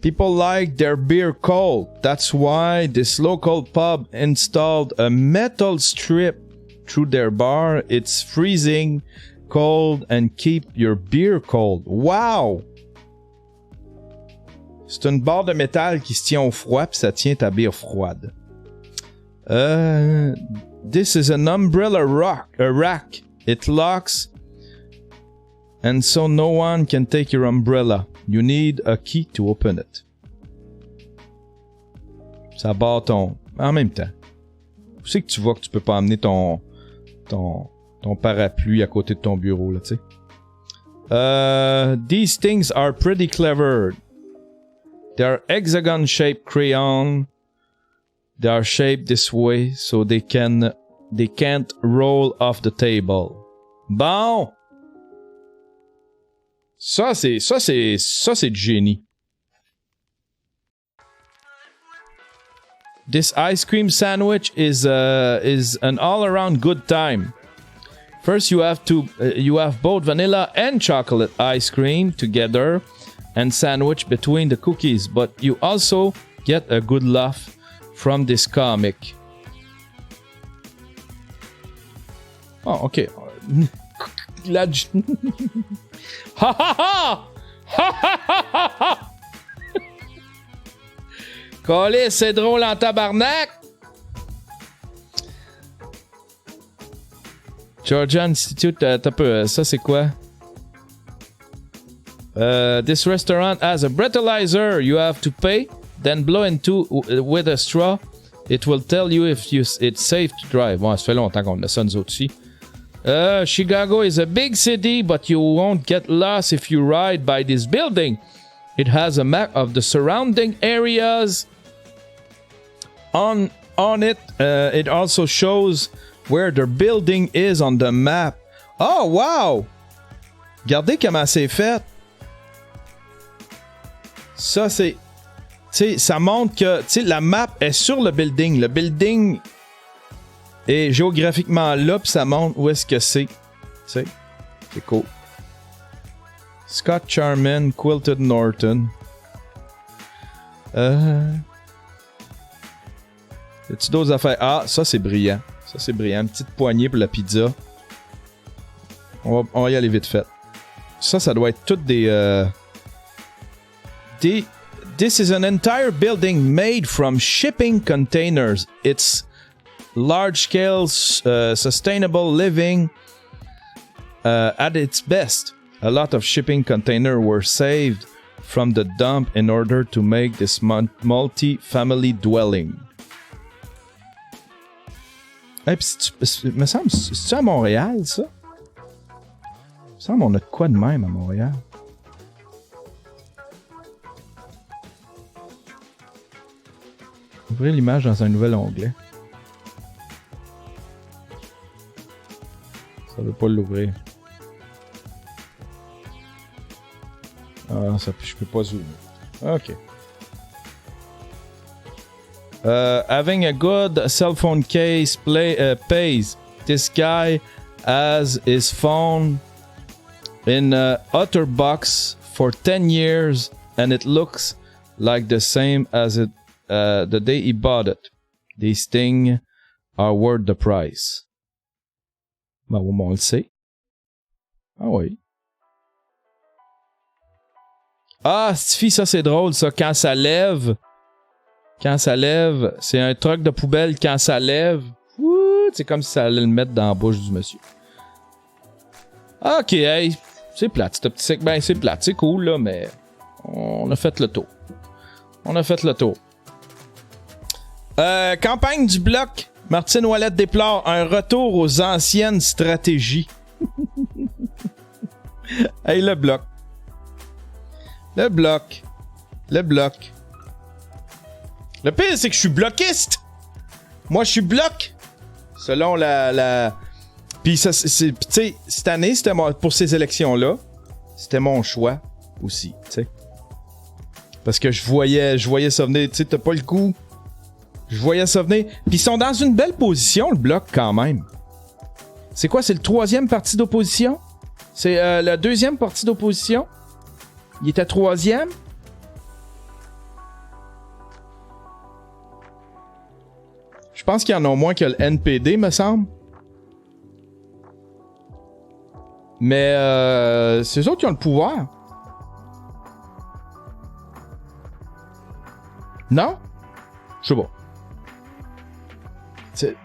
People like their beer cold. That's why this local pub installed a metal strip through their bar. It's freezing cold and keep your beer cold. Wow! C'est une barre de métal qui se tient au froid puis ça tient ta bière froide. This is an umbrella rack. It locks and so no one can take your umbrella. You need a key to open it. Ça barre ton... En même temps. Où c'est que tu vois que tu peux pas amener ton parapluie à côté de ton bureau, là, tu sais. These things are pretty clever. They are hexagon-shaped crayon. They are shaped this way so they can't roll off the table. Bon! Ça c'est du génie. This ice cream sandwich is an all-around good time. First, you have both vanilla and chocolate ice cream together and sandwich between the cookies, but you also get a good laugh from this comic. Oh, okay. Ha ha ha! Ha ha ha ha ha! Calais, c'est drôle en tabarnak! Georgia Institute, t'as peu, ça c'est quoi? This restaurant has a breathalyzer. You have to pay, then blow into with a straw. It will tell you if it's safe to drive. Bon, ça fait longtemps qu'on a ça nous autres ici. Chicago is a big city, but you won't get lost if you ride by this building. It has a map of the surrounding areas. On it, it also shows where the building is on the map. Oh, wow! Regardez comment c'est fait. Ça, c'est... Tu sais, ça montre que, tu sais, la map est sur le building. Le building est géographiquement là, puis ça montre où est-ce que c'est. Tu sais, c'est cool. Scott Charman, Quilted Norton. Y'a-tu d'autres affaires? Ah, ça c'est brillant. Ça c'est brillant. Une petite poignée pour la pizza. On va y aller vite fait. Ça doit être toutes des this is an entire building made from shipping containers. It's large-scale, sustainable living at its best. A lot of shipping containers were saved from the dump in order to make this multi-family dwelling. Hey, me semble, c'est-tu à Montréal, ça? Il me semble qu'on a de quoi de même à Montréal. Ouvrir l'image dans un nouvel onglet. Ça veut pas l'ouvrir. Ah, ça, je peux pas zoomer. OK. Having a good cell phone case pays. This guy has his phone in a OtterBox for 10 years and it looks like the same as it the day he bought it. These things are worth the price. Ben, on le sait. Ah oui. Ah, Stiffy, ça c'est drôle, ça. Quand ça lève, c'est un truck de poubelle. Quand ça lève, c'est comme si ça allait le mettre dans la bouche du monsieur. Ok, hey, c'est plate. Ce petit segment, c'est plate. C'est cool, là, mais on a fait le tour. Campagne du bloc. Martine Ouellette déplore un retour aux anciennes stratégies. Hey, le bloc. Le pire, c'est que je suis bloquiste. Moi, je suis bloc. Selon la... Puis, tu sais, cette année, c'était pour ces élections-là, c'était mon choix aussi, tu sais. Parce que je voyais ça venir. Tu sais, t'as pas le coup. Je voyais ça venir. Puis, ils sont dans une belle position, le bloc, quand même. C'est quoi? C'est le 3e parti d'opposition? C'est le 2e parti d'opposition? Il était 3e? Je pense qu'il y en a moins que le NPD, me semble. Mais c'est eux autres qui ont le pouvoir. Non? Je sais pas. Il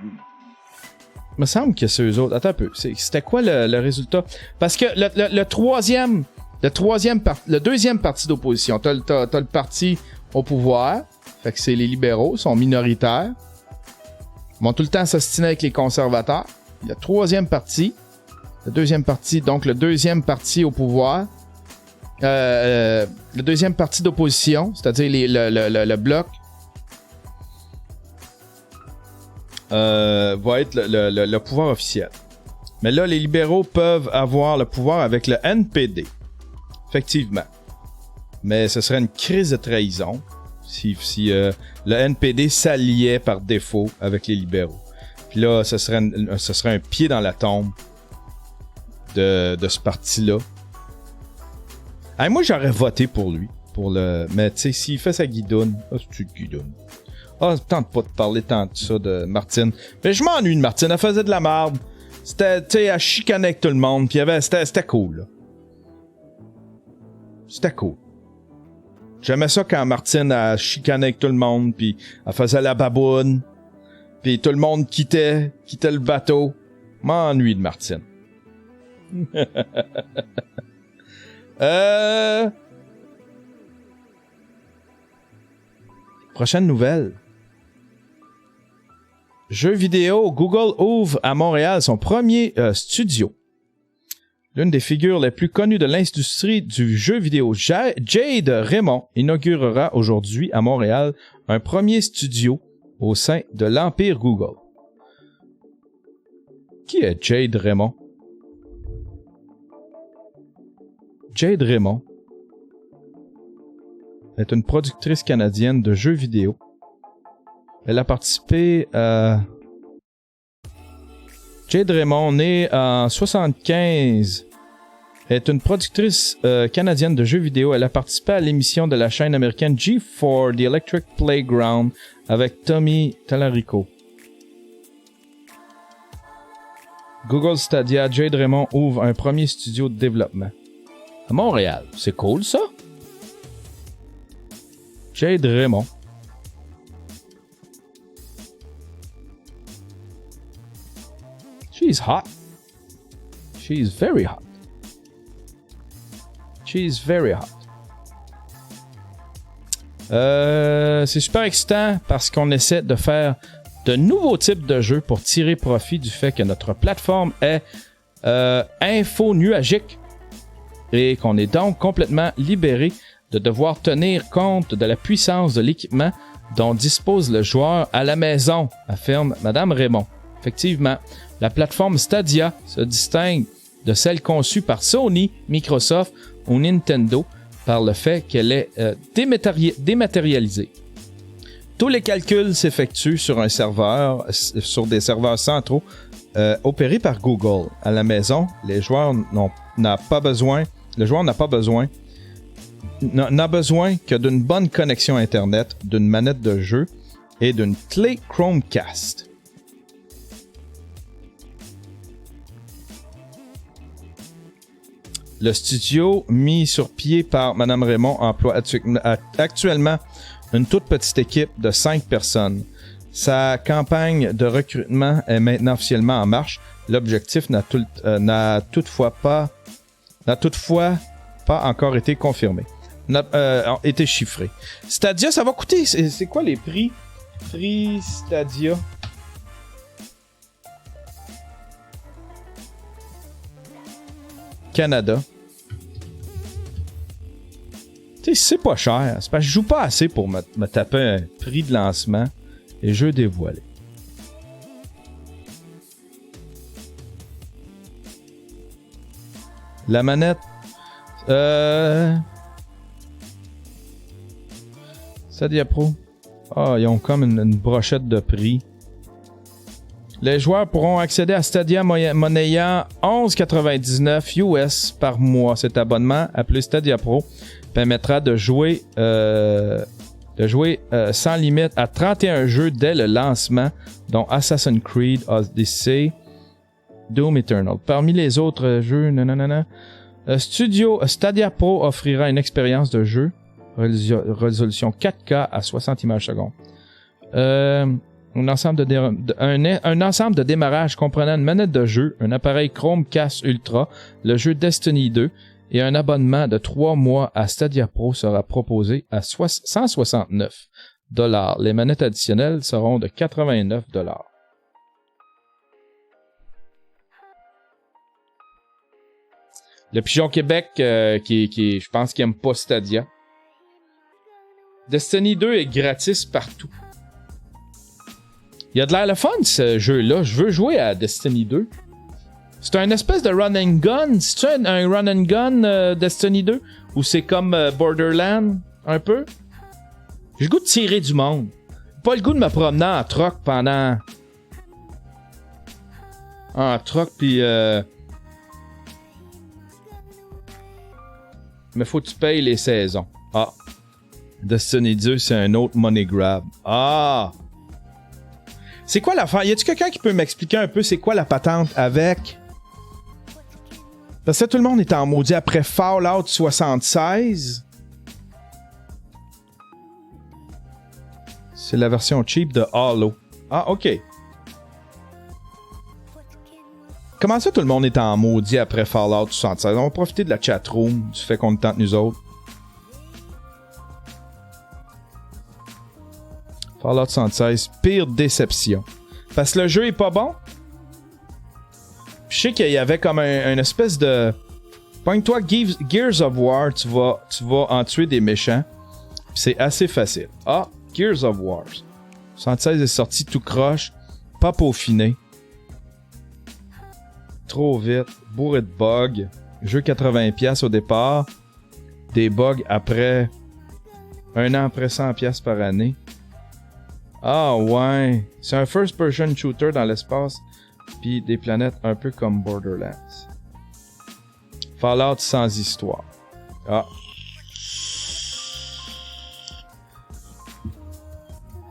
me semble que c'est eux autres. Attends un peu. C'était quoi le résultat? Parce que le deuxième parti d'opposition, t'as le parti au pouvoir. Fait que c'est les libéraux, ils sont minoritaires. Ils vont tout le temps s'ostiner avec les conservateurs. Le deuxième parti, donc le deuxième parti au pouvoir. Le deuxième parti d'opposition, c'est-à-dire le bloc, va être le pouvoir officiel. Mais là, les libéraux peuvent avoir le pouvoir avec le NPD. Effectivement. Mais ce serait une crise de trahison si le NPD s'alliait par défaut avec les libéraux. Puis là, ce serait un pied dans la tombe de ce parti-là. Hey, moi, j'aurais voté pour lui. Mais tu sais, s'il fait sa guidoune... Ah, c'est une guidoune. Ah, tente pas de parler tant de ça de Martine. Mais je m'ennuie de Martine. Elle faisait de la merde. C'était, tu sais, elle chicanait avec tout le monde. Puis c'était cool, là. C'était cool. J'aimais ça quand Martine a chicané avec tout le monde, puis elle faisait la baboune, puis tout le monde quittait le bateau. M'ennuie de Martine. Prochaine nouvelle. Jeux vidéo, Google ouvre à Montréal son premier studio. L'une des figures les plus connues de l'industrie du jeu vidéo, Jade Raymond, inaugurera aujourd'hui à Montréal un premier studio au sein de l'Empire Google. Qui est Jade Raymond? Jade Raymond est une productrice canadienne de jeux vidéo. Elle a participé à... Jade Raymond, née en 1975, est une productrice canadienne de jeux vidéo. Elle a participé à l'émission de la chaîne américaine G4, The Electric Playground, avec Tommy Tallarico. Google Stadia, Jade Raymond ouvre un premier studio de développement. À Montréal, c'est cool ça? Jade Raymond. She's hot. She's very hot. She's very hot. C'est super excitant parce qu'on essaie de faire de nouveaux types de jeux pour tirer profit du fait que notre plateforme est info-nuagique et qu'on est donc complètement libéré de devoir tenir compte de la puissance de l'équipement dont dispose le joueur à la maison, affirme Madame Raymond. Effectivement, la plateforme Stadia se distingue de celle conçue par Sony, Microsoft ou Nintendo par le fait qu'elle est dématérialisée. Tous les calculs s'effectuent sur un serveur, sur des serveurs centraux opérés par Google. À la maison, le joueur n'a besoin que d'une bonne connexion Internet, d'une manette de jeu et d'une clé Chromecast. Le studio mis sur pied par Mme Raymond emploie actuellement une toute petite équipe de 5 personnes. Sa campagne de recrutement est maintenant officiellement en marche. L'objectif n'a toutefois pas encore été confirmé. Été chiffré. Stadia, ça va coûter. C'est quoi les prix? Prix Stadia. Canada. Tu sais, c'est pas cher. C'est parce que je joue pas assez pour me taper un prix de lancement et jeu dévoilé. La manette. Stadia Pro. Ah, ils ont comme une brochette de prix. Les joueurs pourront accéder à Stadia monnayant 11,99 US par mois. Cet abonnement, appelé Stadia Pro, permettra de jouer sans limite à 31 jeux dès le lancement, dont Assassin's Creed Odyssey, Doom Eternal. Parmi les autres jeux, Stadia Pro offrira une expérience de jeu, résolution 4K à 60 images secondes. Un ensemble de démarrage comprenant une manette de jeu, un appareil Chromecast Ultra, le jeu Destiny 2 et un abonnement de 3 mois à Stadia Pro sera proposé à 169 $. Les manettes additionnelles seront de 89 $. Le Pigeon Québec, qui je pense qu'il aime pas Stadia. Destiny 2 est gratis partout. Il y a de l'air le fun, ce jeu-là. Je veux jouer à Destiny 2. C'est un espèce de run and gun. C'est-tu un run and gun Destiny 2? Ou c'est comme Borderlands, un peu? J'ai le goût de tirer du monde. Pas le goût de me promener en troc pendant... En troc, puis... Mais faut que tu payes les saisons. Ah. Destiny 2, c'est un autre money grab. Ah! C'est quoi l'affaire? Y a-tu quelqu'un qui peut m'expliquer un peu c'est quoi la patente avec? Parce que tout le monde est en maudit après Fallout 76. C'est la version cheap de Halo. Ah, ok. Comment ça tout le monde est en maudit après Fallout 76? On va profiter de la chatroom, du fait qu'on le tente nous autres. Fallout 76, pire déception. Parce que le jeu est pas bon. Je sais qu'il y avait comme une espèce de... Pogne-toi Gears of War, tu vas en tuer des méchants. C'est assez facile. Ah, Gears of War. 76 est sorti tout croche, pas peaufiné. Trop vite, bourré de bugs. Jeu 80$ au départ. Des bugs après... Un an après 100$ par année. Ah ouais, c'est un first-person shooter dans l'espace, puis des planètes un peu comme Borderlands. Fallout sans histoire. Ah.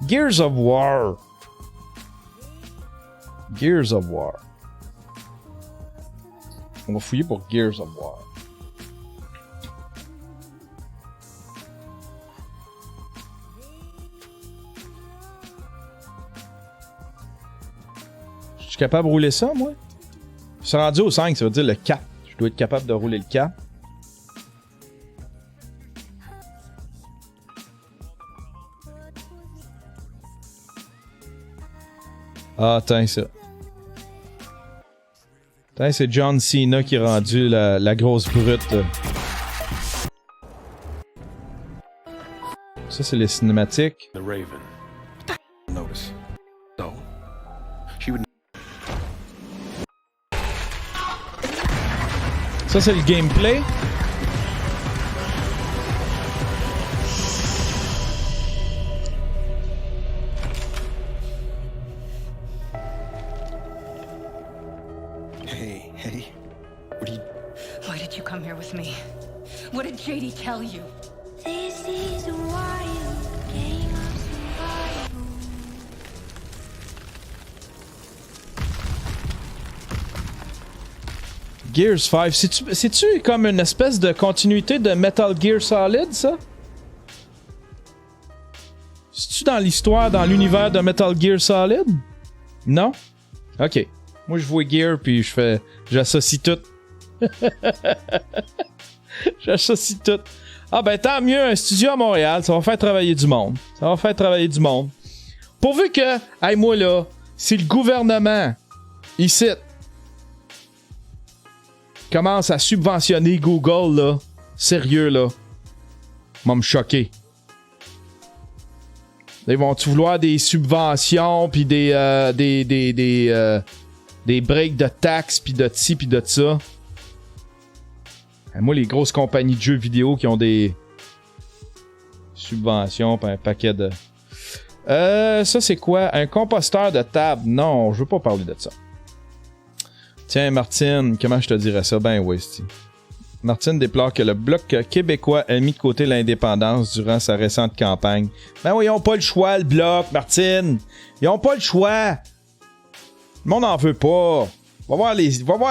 Gears of War. Gears of War. On va fouiller pour Gears of War. suis capable de rouler ça, moi? Je suis rendu au 5, ça veut dire le 4. Je dois être capable de rouler le 4. Ah, attends ça. Attends, c'est John Cena qui est rendu la grosse brute. Ça, c'est les cinématiques. The Raven. Notice. So, she would. Ça, c'est le gameplay. Hey, what are you? Why did you come here with me? What did JD tell you? This is a wild game of survival. Gears 5. C'est-tu comme une espèce de continuité de Metal Gear Solid, ça? C'est-tu dans l'histoire, dans l'univers de Metal Gear Solid? Non? Ok. Moi, je vois Gear, puis j'associe tout. J'associe tout. Ah ben, tant mieux, un studio à Montréal, ça va faire travailler du monde. Ça va faire travailler du monde. Pourvu que, hey, moi là, si le gouvernement, ici, commence à subventionner Google, là, sérieux, là, va me choquer. Ils vont-tu vouloir des subventions, puis des breaks de taxes, puis de ci, puis de ça? Moi, les grosses compagnies de jeux vidéo qui ont des subventions, puis un paquet de... ça, c'est quoi? Un composteur de table? Non, je veux pas parler de ça. Tiens, Martine, comment je te dirais ça? Ben oui, Steve. Martine déplore que le Bloc québécois a mis de côté l'indépendance durant sa récente campagne. Ben oui, ils ont pas le choix, le Bloc, Martine. Ils ont pas le choix. Le monde n'en veut pas. Va voir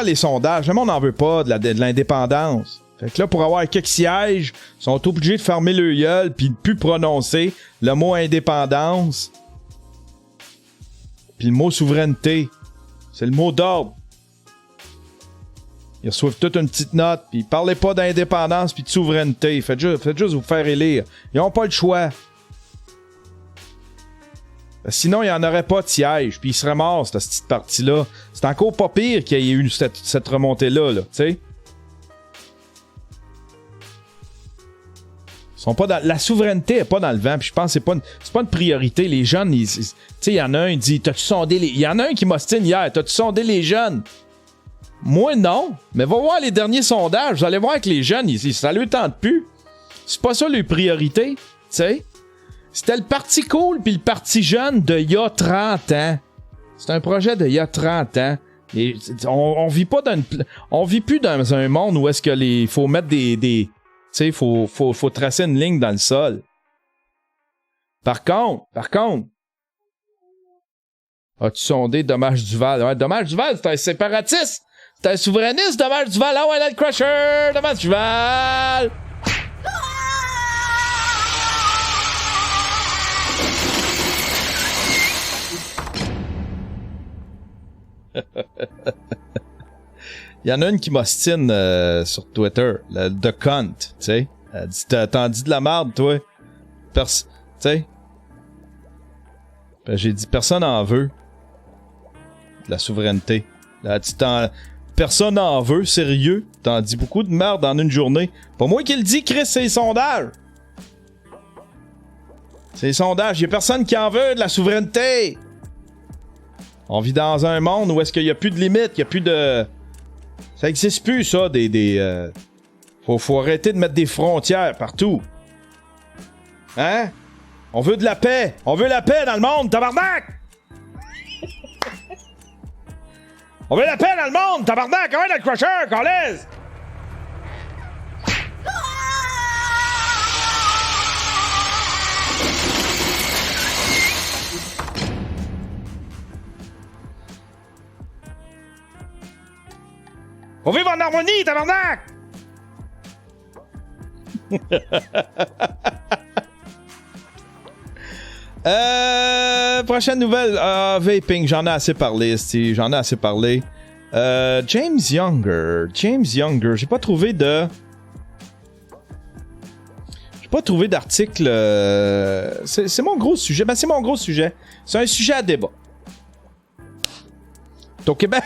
les sondages. Le monde n'en veut pas de l'indépendance. Fait que là, pour avoir quelques sièges, ils sont obligés de fermer le gueule puis de plus prononcer le mot indépendance. Puis le mot souveraineté. C'est le mot d'ordre. Ils reçoivent toute une petite note, puis parlez pas d'indépendance puis de souveraineté. Faites juste vous faire élire. Ils ont pas le choix. Sinon, il n'y en aurait pas de siège, puis ils seraient morts, cette petite partie-là. C'est encore pas pire qu'il y ait eu cette remontée-là, là, tu sais. Sont pas dans... La souveraineté est pas dans le vent, puis je pense que c'est pas une priorité. Les jeunes, tu sais, il y en a un, il dit, t'as-tu sondé les... Il y en a un qui m'ostine hier, t'as-tu sondé les jeunes? Moi, non. Mais va voir les derniers sondages, vous allez voir que les jeunes, ça leur tente plus. C'est pas ça leur priorité, tu sais. C'était le parti cool puis le parti jeune de il y a 30 ans. C'est un projet de il y a 30 ans. Et on vit pas on vit plus dans un monde où est-ce que faut mettre des tu sais, faut tracer une ligne dans le sol. Par contre, as-tu sondé Dommage Duval? Ouais, Dommage Duval, c'est un séparatiste. C'est un souverainiste, Dommage Duval. Ah ouais, là, le Crusher, Dommage Duval. Il y en a une qui m'ostine sur Twitter, The Cunt, tu sais. Elle dit, t'en dis de la merde, toi. Tu sais. Ben, j'ai dit, personne en veut. De la souveraineté. Elle dit, personne en veut, sérieux. T'en dis beaucoup de merde en une journée. Pas moi qui le dis, Chris, c'est les sondages. C'est les sondages. Y'a personne qui en veut de la souveraineté. On vit dans un monde où est-ce qu'il y a plus de limites, il y a plus de... Ça existe plus, ça, Faut arrêter de mettre des frontières partout. Hein? On veut de la paix. On veut la paix dans le monde, tabarnak! On veut la paix dans le monde, tabarnak! Comment est le Crusher, Carles? On vive en harmonie, tabarnak! prochaine nouvelle. Vaping, j'en ai assez parlé, Steve. J'en ai assez parlé. James Younger. J'ai pas trouvé de... d'article. C'est mon gros sujet. Ben, c'est mon gros sujet. C'est un sujet à débat. T'es au Québec.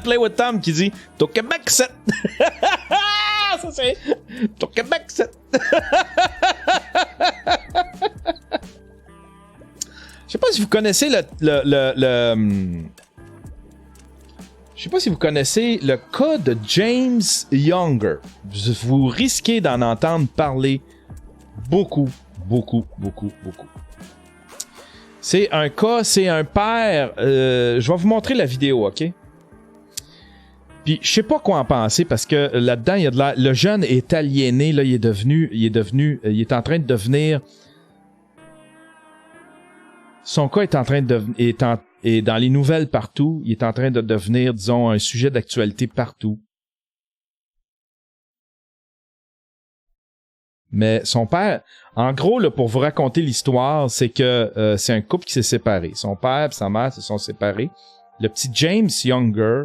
Play with Tom qui dit t'es au Québec 7. Ça c'est. T'es au Québec 7. Je sais pas si vous connaissez je sais pas si vous connaissez le cas de James Younger. Vous risquez d'en entendre parler beaucoup. C'est un cas, c'est un père. Je vais vous montrer la vidéo, ok? Puis je sais pas quoi en penser parce que là-dedans, il y a de le jeune est aliéné, là, il est en train de devenir. Son cas est en train de est dans les nouvelles partout. Il est en train de devenir, disons, un sujet d'actualité partout. Mais son père, en gros, là, pour vous raconter l'histoire, c'est que c'est un couple qui s'est séparé. Son père et sa mère se sont séparés. Le petit James Younger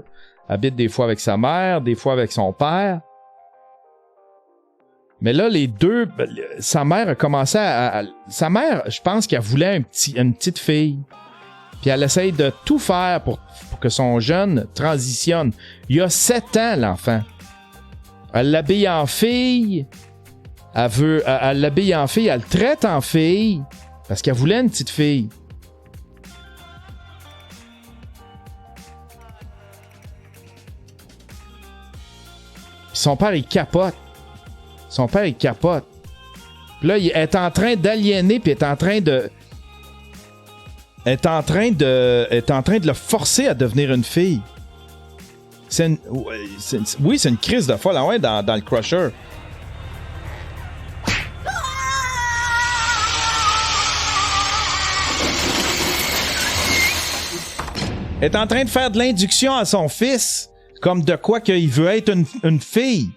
habite des fois avec sa mère, des fois avec son père. Mais là, les deux, sa mère a commencé sa mère, je pense qu'elle voulait une petite fille. Puis elle essaye de tout faire pour que son jeune transitionne. Il a 7 ans, l'enfant. Elle l'habille en fille. Elle l'habille en fille, elle le traite en fille parce qu'elle voulait une petite fille. Puis son père, il capote. Puis là, il est en train d'aliéner, puis est en train de le forcer à devenir une fille. Oui, c'est une crise de folle, ouais, dans le Crusher. Est en train de faire de l'induction à son fils, comme de quoi qu'il veut être une fille.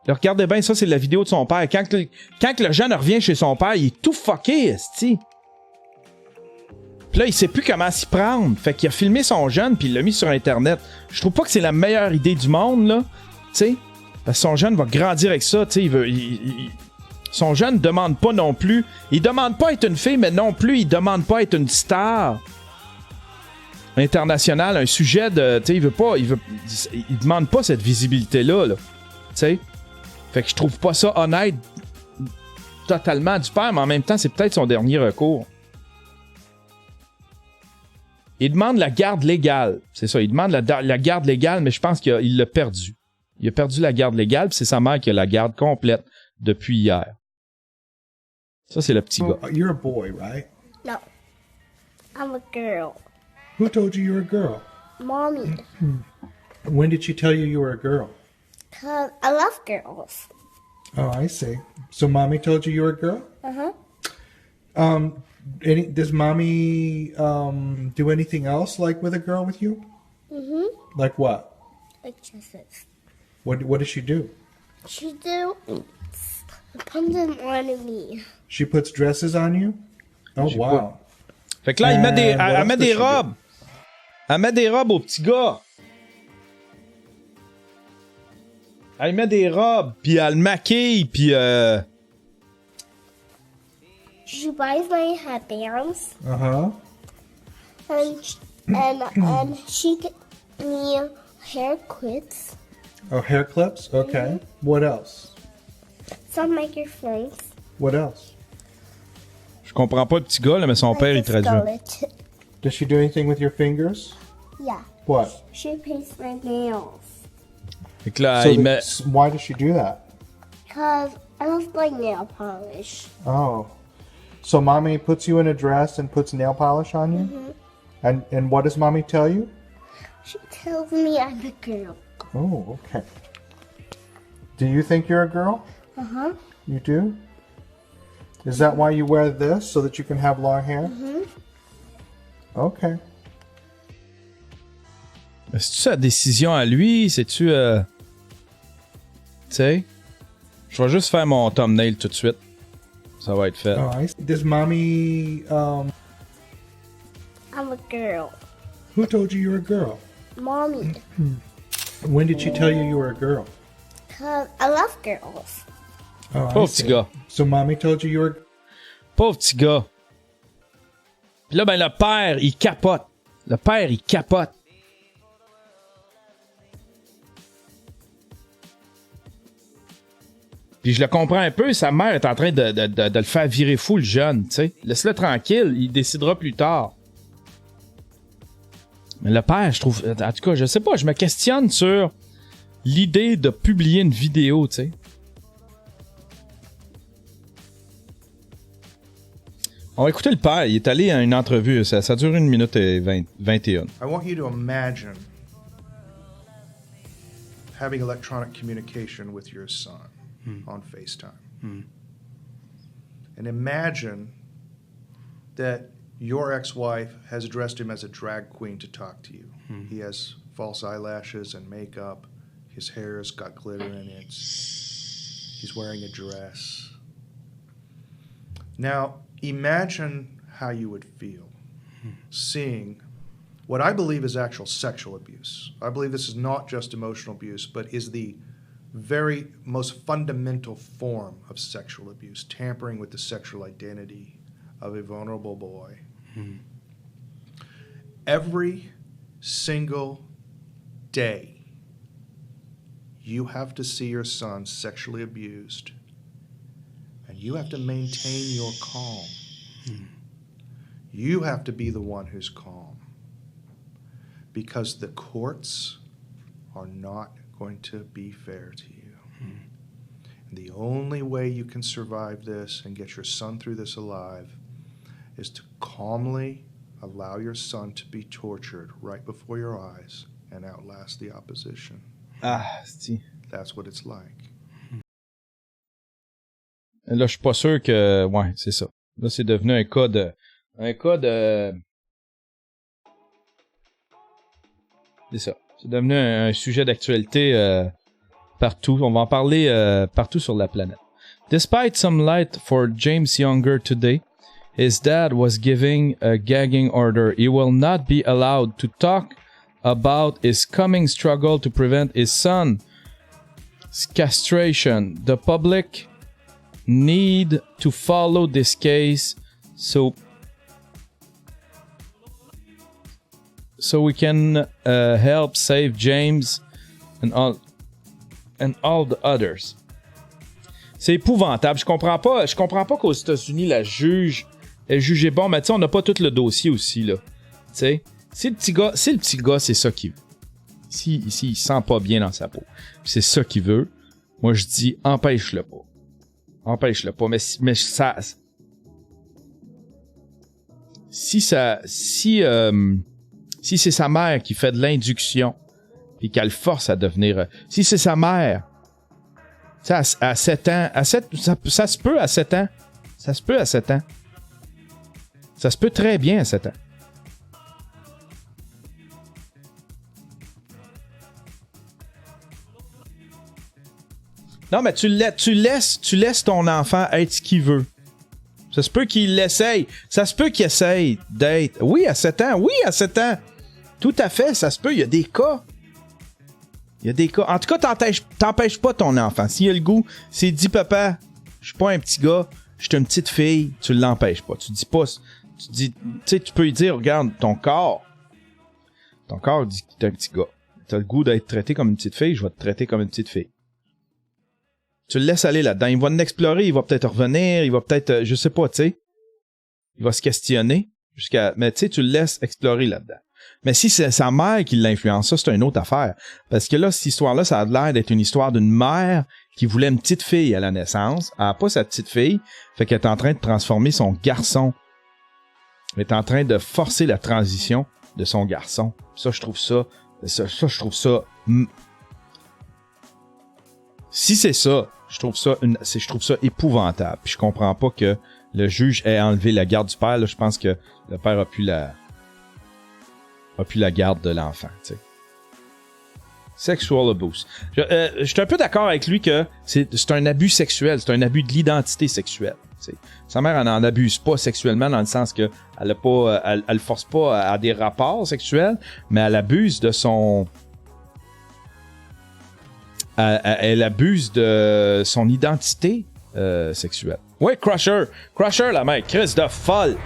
Là, regardez bien, ça, c'est la vidéo de son père. Quand le jeune revient chez son père, il est tout fucké, esti. Puis là, il sait plus comment s'y prendre. Fait qu'il a filmé son jeune, puis il l'a mis sur Internet. Je trouve pas que c'est la meilleure idée du monde, là. Tu sais, parce que son jeune va grandir avec ça, tu sais, son jeune demande pas non plus. Il demande pas être une fille, mais non plus, il demande pas être une star international, un sujet de, tu sais, il demande pas cette visibilité-là, là, tu sais. Fait que je trouve pas ça honnête totalement du père, mais en même temps, c'est peut-être son dernier recours. Il demande la garde légale, c'est ça, il demande la garde légale, mais je pense qu'il l'a perdu. Il a perdu la garde légale, puis c'est sa mère qui a la garde complète depuis hier. Ça, c'est le petit gars. You're a boy, right? No. I'm a girl. Who told you you were a girl? Mommy. When did she tell you you were a girl? 'Cause I love girls. Oh, I see. So mommy told you you were a girl? Uh-huh. Does mommy do anything else like with a girl with you? Mm-hmm. Like what? Like dresses. What does she do? She do put them on me. She puts dresses on you? Oh, wow. Fait que là, elle met des what else robes. Elle met des robes au petit gars. Elle met des robes, puis elle le maquille, puis She buys my headbands. Uh-huh. And she get me hair clips. Oh, hair clips? Okay. What else? Some microphones. What else? je comprends pas le petit gars, là, mais son père, il traduit. Skeleton. Does she do anything with your fingers? Yeah. What? She paints my nails. Fait que là, So il met... why does she do that? Because I love like nail polish. Oh. So mommy puts you in a dress and puts nail polish on you? And what does mommy tell you? She tells me I'm a girl. Oh, okay. Do you think you're a girl? Uh-huh. You do? Is that why you wear this, so that you can have long hair? Okay. C'est-tu sa décision à lui? C'est-tu... Tu sais? Je vais juste faire mon thumbnail tout de suite. Ça va être fait. Oh, I see. Does mommy I'm a girl. Who told you you were a girl? Mommy. When did she tell you you were a girl? 'Cause I love girls. Oh, I Pauvre see. petit gars. So mommy told you you were... Pauvre petit gars. Puis là, ben, le père, il capote. Le père, il capote. Puis je le comprends un peu, sa mère est en train de le faire virer fou, le jeune, tu sais. Laisse-le tranquille, il décidera plus tard. Mais le père, je trouve... En tout cas, je sais pas, je me questionne sur l'idée de publier une vidéo, tu sais. On va écouter le père, il est allé à une entrevue, ça dure 1 minute et 21. I want you to imagine having electronic communication with your son on FaceTime. And imagine that your ex-wife has dressed him as a drag queen to talk to you. He has false eyelashes and makeup. His hair's got glitter in it. He's wearing a dress. Now, imagine how you would feel seeing what I believe is actual sexual abuse. I believe this is not just emotional abuse, but is the very most fundamental form of sexual abuse, tampering with the sexual identity of a vulnerable boy. Every single day, you have to see your son sexually abused, and you have to maintain your calm. You have to be the one who's calm, because the courts are not going to be fair to you. And the only way you can survive this and get your son through this alive is to calmly allow your son to be tortured right before your eyes and outlast the opposition. Ah, c'est... That's what it's like. Là, je suis pas sûr que... Ouais, c'est ça. Là, c'est devenu un cas de... C'est ça. C'est devenu un sujet d'actualité partout. On va en parler partout sur la planète. Despite some light for James Younger today, his dad was giving a gagging order. He will not be allowed to talk about his coming struggle to prevent his son's castration. The public need to follow this case so we can help save James and all the others. C'est épouvantable. Je comprends pas qu'aux États-Unis la juge est jugée bon, mais tu sais, on n'a pas tout le dossier aussi là. Tu sais, si le petit gars, c'est ça qu'il veut. S'il il sent pas bien dans sa peau, c'est ça qu'il veut. Moi je dis empêche-le pas. Empêche-le pas, mais ça si c'est sa mère qui fait de l'induction puis qu'elle le force à devenir si c'est sa mère à 7 ans ça se peut à 7 ans. Ça se peut à 7 ans. Ça se peut très bien à 7 ans. Non, mais tu laisses ton enfant être ce qu'il veut. Ça se peut qu'il l'essaye. Ça se peut qu'il essaye d'être... Oui, à 7 ans. Oui, à 7 ans. Tout à fait, ça se peut. Il y a des cas. En tout cas, t'empêches pas ton enfant. S'il a le goût, s'il dit, papa, je suis pas un petit gars, je suis une petite fille, tu l'empêches pas. Tu dis pas... Tu dis... Tu sais, tu peux lui dire, regarde, ton corps dit que t'es un petit gars. T'as le goût d'être traité comme une petite fille, je vais te traiter comme une petite fille. Tu le laisses aller là-dedans. Il va l'explorer, il va peut-être revenir, il va peut-être, je sais pas, tu sais. Il va se questionner mais tu sais, tu le laisses explorer là-dedans. Mais si c'est sa mère qui l'influence, ça, c'est une autre affaire. Parce que là, cette histoire-là, ça a l'air d'être une histoire d'une mère qui voulait une petite fille à la naissance. Elle n'a pas sa petite fille, fait qu'elle est en train de transformer son garçon. Elle est en train de forcer la transition de son garçon. Ça, je trouve ça... Si c'est ça, je trouve ça épouvantable. Puis je comprends pas que le juge ait enlevé la garde du père. Là, je pense que le père a plus la garde de l'enfant. Tu sais. Sexual abuse. Je suis un peu d'accord avec lui que c'est un abus sexuel, c'est un abus de l'identité sexuelle. T'sais. Sa mère, elle n'en abuse pas sexuellement dans le sens que elle force pas à des rapports sexuels, mais elle abuse de son... Elle abuse de son identité sexuelle. Ouais, Crusher, la mère, Chris de folle.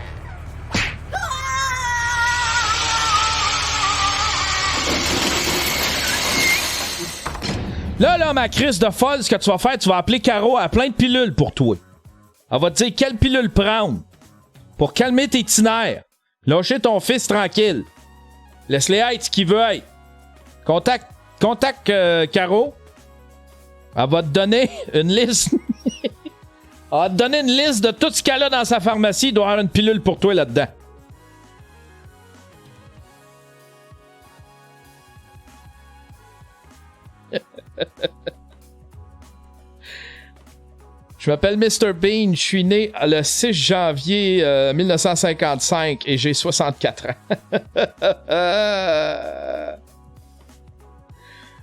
Là, ma Chris de folle, ce que tu vas faire, tu vas appeler Caro à plein de pilules pour toi. Elle va te dire quelle pilule prendre pour calmer tes tinaires. Lâcher ton fils tranquille. Laisse-les être ce qu'il veut être. Contacte Caro. Elle va te donner une liste. Elle va te donner une liste de tout ce qu'elle a dans sa pharmacie. Il doit y avoir une pilule pour toi là-dedans. Je m'appelle Mr. Bean, je suis né le 6 janvier 1955 et j'ai 64 ans.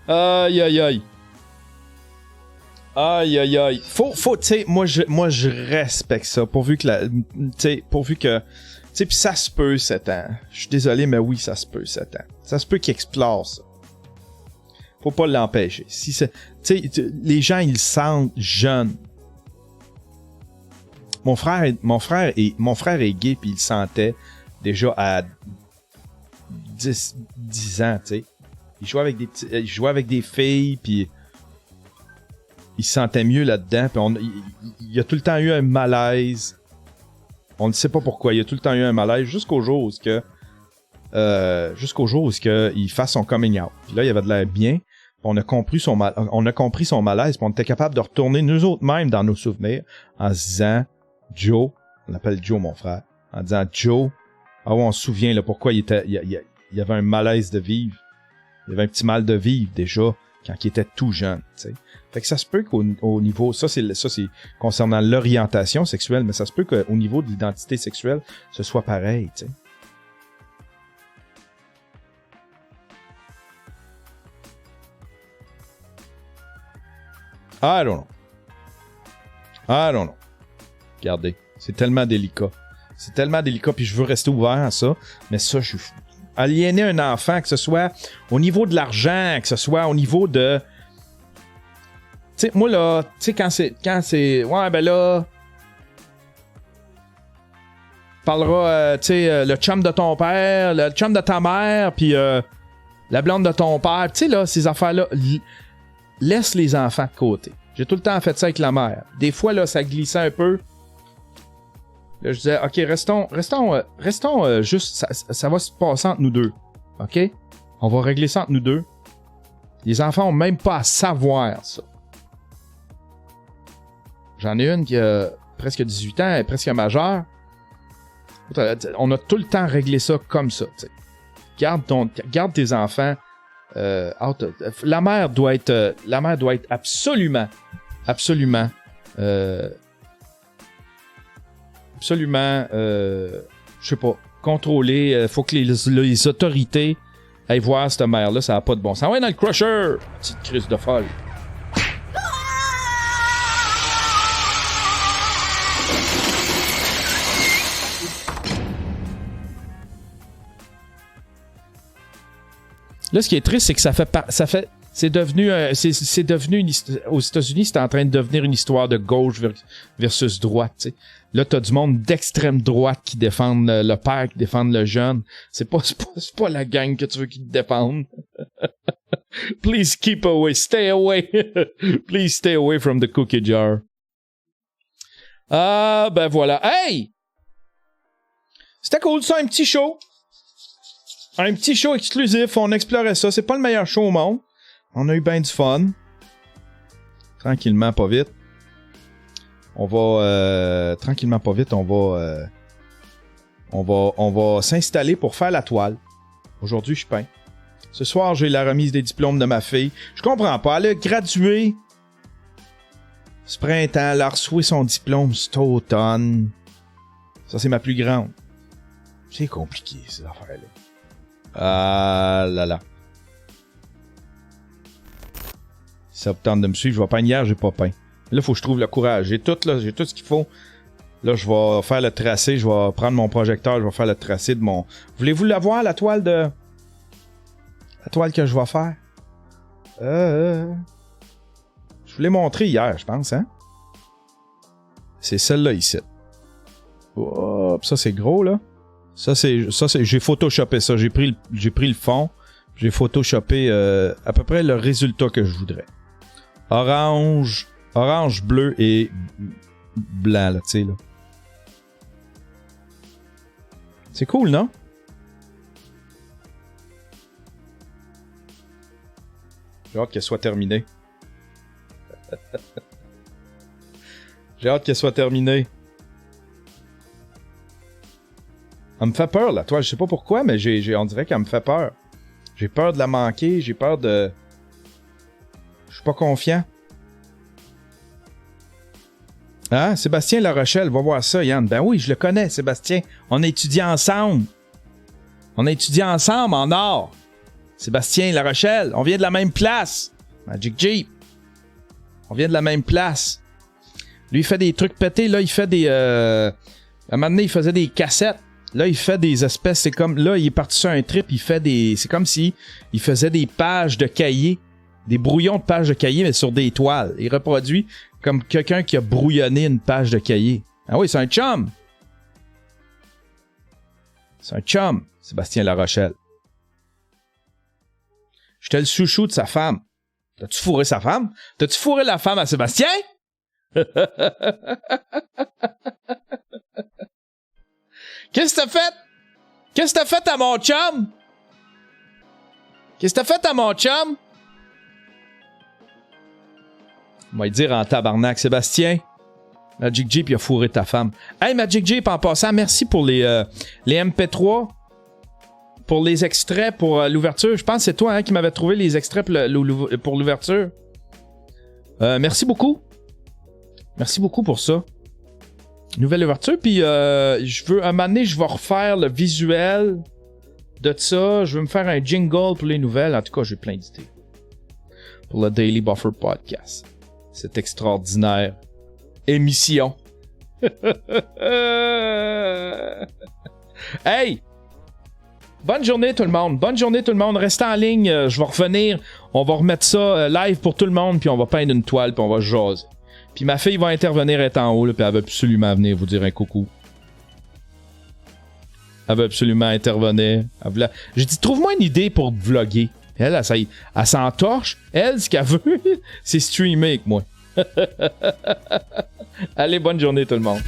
Aïe aïe aïe. Aïe aïe aïe. Faut tu sais, moi je respecte ça pourvu que tu sais, pis ça se peut 7 ans. Je suis désolé mais oui, ça se peut 7 ans. Ça se peut qu'il explore ça. Faut pas l'empêcher. Si c'est, tu sais, les gens ils le sentent jeunes. Mon frère est gay puis il le sentait déjà à 10 ans, tu sais. Il jouait avec des filles puis il se sentait mieux là-dedans puis il a tout le temps eu un malaise. On ne sait pas pourquoi, il a tout le temps eu un malaise jusqu'au jour où il fasse son coming out. Puis là, il avait de l'air bien. On a compris son malaise, puis on était capable de retourner nous autres mêmes dans nos souvenirs en se disant Joe, on l'appelle Joe mon frère, en disant Joe, ah ouais, on se souvient là pourquoi il y avait un malaise de vivre. Il y avait un petit mal de vivre déjà quand il était tout jeune, tu sais. Fait que ça se peut qu'au niveau, ça c'est concernant l'orientation sexuelle, mais ça se peut qu'au niveau de l'identité sexuelle, ce soit pareil, tu sais. I don't know. Regardez, c'est tellement délicat. Puis je veux rester ouvert à ça. Mais ça, je suis aliéner un enfant, que ce soit au niveau de l'argent, que ce soit au niveau de... Tu sais, moi là, tu sais, quand c'est... Ouais, ben là... Parlera, tu sais, le chum de ton père, le chum de ta mère, puis la blonde de ton père. Tu sais, là, ces affaires-là... Laisse les enfants de côté. J'ai tout le temps fait ça avec la mère. Des fois, là, ça glissait un peu. Là, je disais, OK, restons juste... Ça va se passer entre nous deux. OK? On va régler ça entre nous deux. Les enfants ont même pas à savoir ça. J'en ai une qui a presque 18 ans, elle est presque majeure. On a tout le temps réglé ça comme ça. T'sais. Garde tes enfants... la mère doit être absolument je sais pas, contrôlée. Faut que les autorités aillent voir cette mère-là, ça a pas de bon sens. Ouais, dans le Crusher! Petite crise de folle. Là, ce qui est triste, c'est que c'est devenu aux États-Unis, c'est en train de devenir une histoire de gauche versus droite, tu sais. Là, t'as du monde d'extrême droite qui défendent le père, qui défendent le jeune. C'est pas la gang que tu veux qu'ils te défendent. Please keep away, stay away. Please stay away from the cookie jar. Ah, ben voilà. Hey! C'était cool, ça, un petit show. Un petit show exclusif, on explorait ça. C'est pas le meilleur show au monde. On a eu bien du fun. Tranquillement, pas vite. On va... tranquillement, pas vite, on va s'installer pour faire la toile. Aujourd'hui, je peins. Ce soir, j'ai la remise des diplômes de ma fille. Je comprends pas. Elle a gradué ce printemps. Elle a reçu son diplôme cet automne. Ça, c'est ma plus grande. C'est compliqué, ces affaires-là. Ah là là. Si ça vous tente de me suivre, je vais peindre hier, j'ai pas peint. Là, il faut que je trouve le courage. J'ai tout ce qu'il faut. Là, je vais faire le tracé, je vais prendre mon projecteur, je vais faire le tracé de mon... Voulez-vous la voir, la toile de... La toile que je vais faire? Je vous l'ai montré hier, je pense, hein? C'est celle-là ici. Hop, ça c'est gros, là. Ça c'est, j'ai photoshopé ça. J'ai pris le fond, j'ai photoshopé à peu près le résultat que je voudrais. Orange, bleu et blanc, là, tu sais, là. C'est cool, non? J'ai hâte qu'elle soit terminée. J'ai hâte qu'elle soit terminée. Elle me fait peur, la toile. Je sais pas pourquoi, mais on dirait qu'elle me fait peur. J'ai peur de la manquer. J'ai peur de... Je suis pas confiant. Ah, Sébastien La Rochelle, va voir ça, Yann. Ben oui, je le connais, Sébastien. On a étudié ensemble. On a étudié ensemble en or. Sébastien La Rochelle, on vient de la même place. Magic Jeep. On vient de la même place. Lui, il fait des trucs pétés. Là, il fait des... À un moment donné, il faisait des cassettes. Là, il fait des espèces... C'est comme... Là, il est parti sur un trip. Il fait des... C'est comme si il faisait des pages de cahiers. Des brouillons de pages de cahiers, mais sur des toiles. Il reproduit comme quelqu'un qui a brouillonné une page de cahier. Ah oui, c'est un chum. C'est un chum, Sébastien La Rochelle. J'étais le chouchou de sa femme. T'as-tu fourré sa femme? T'as-tu fourré la femme à Sébastien? Qu'est-ce que t'as fait? Qu'est-ce que t'as fait à mon chum? Qu'est-ce que t'as fait à mon chum? On va lui dire en tabarnak, Sébastien. Magic Jeep, il a fourré ta femme. Hey, Magic Jeep, en passant, merci pour les MP3. Pour les extraits, pour l'ouverture. Je pense que c'est toi qui m'avais trouvé les extraits pour l'ouverture. Merci beaucoup. Merci beaucoup pour ça. Nouvelle ouverture. Puis, je veux, un moment donné, je vais refaire le visuel de ça. Je veux me faire un jingle pour les nouvelles. En tout cas, j'ai plein d'idées. Pour le Daily Buffer Podcast. Cette extraordinaire émission. Hey! Bonne journée tout le monde. Bonne journée tout le monde. Restez en ligne. Je vais revenir. On va remettre ça live pour tout le monde. Puis on va peindre une toile. Puis on va jaser. Puis ma fille va intervenir, elle est en haut. Là, puis elle va absolument venir vous dire un coucou. Elle va absolument intervenir. J'ai dit, trouve-moi une idée pour vlogger. Elle s'entorche. Elle, ce qu'elle veut, c'est streamer avec moi. Allez, bonne journée tout le monde.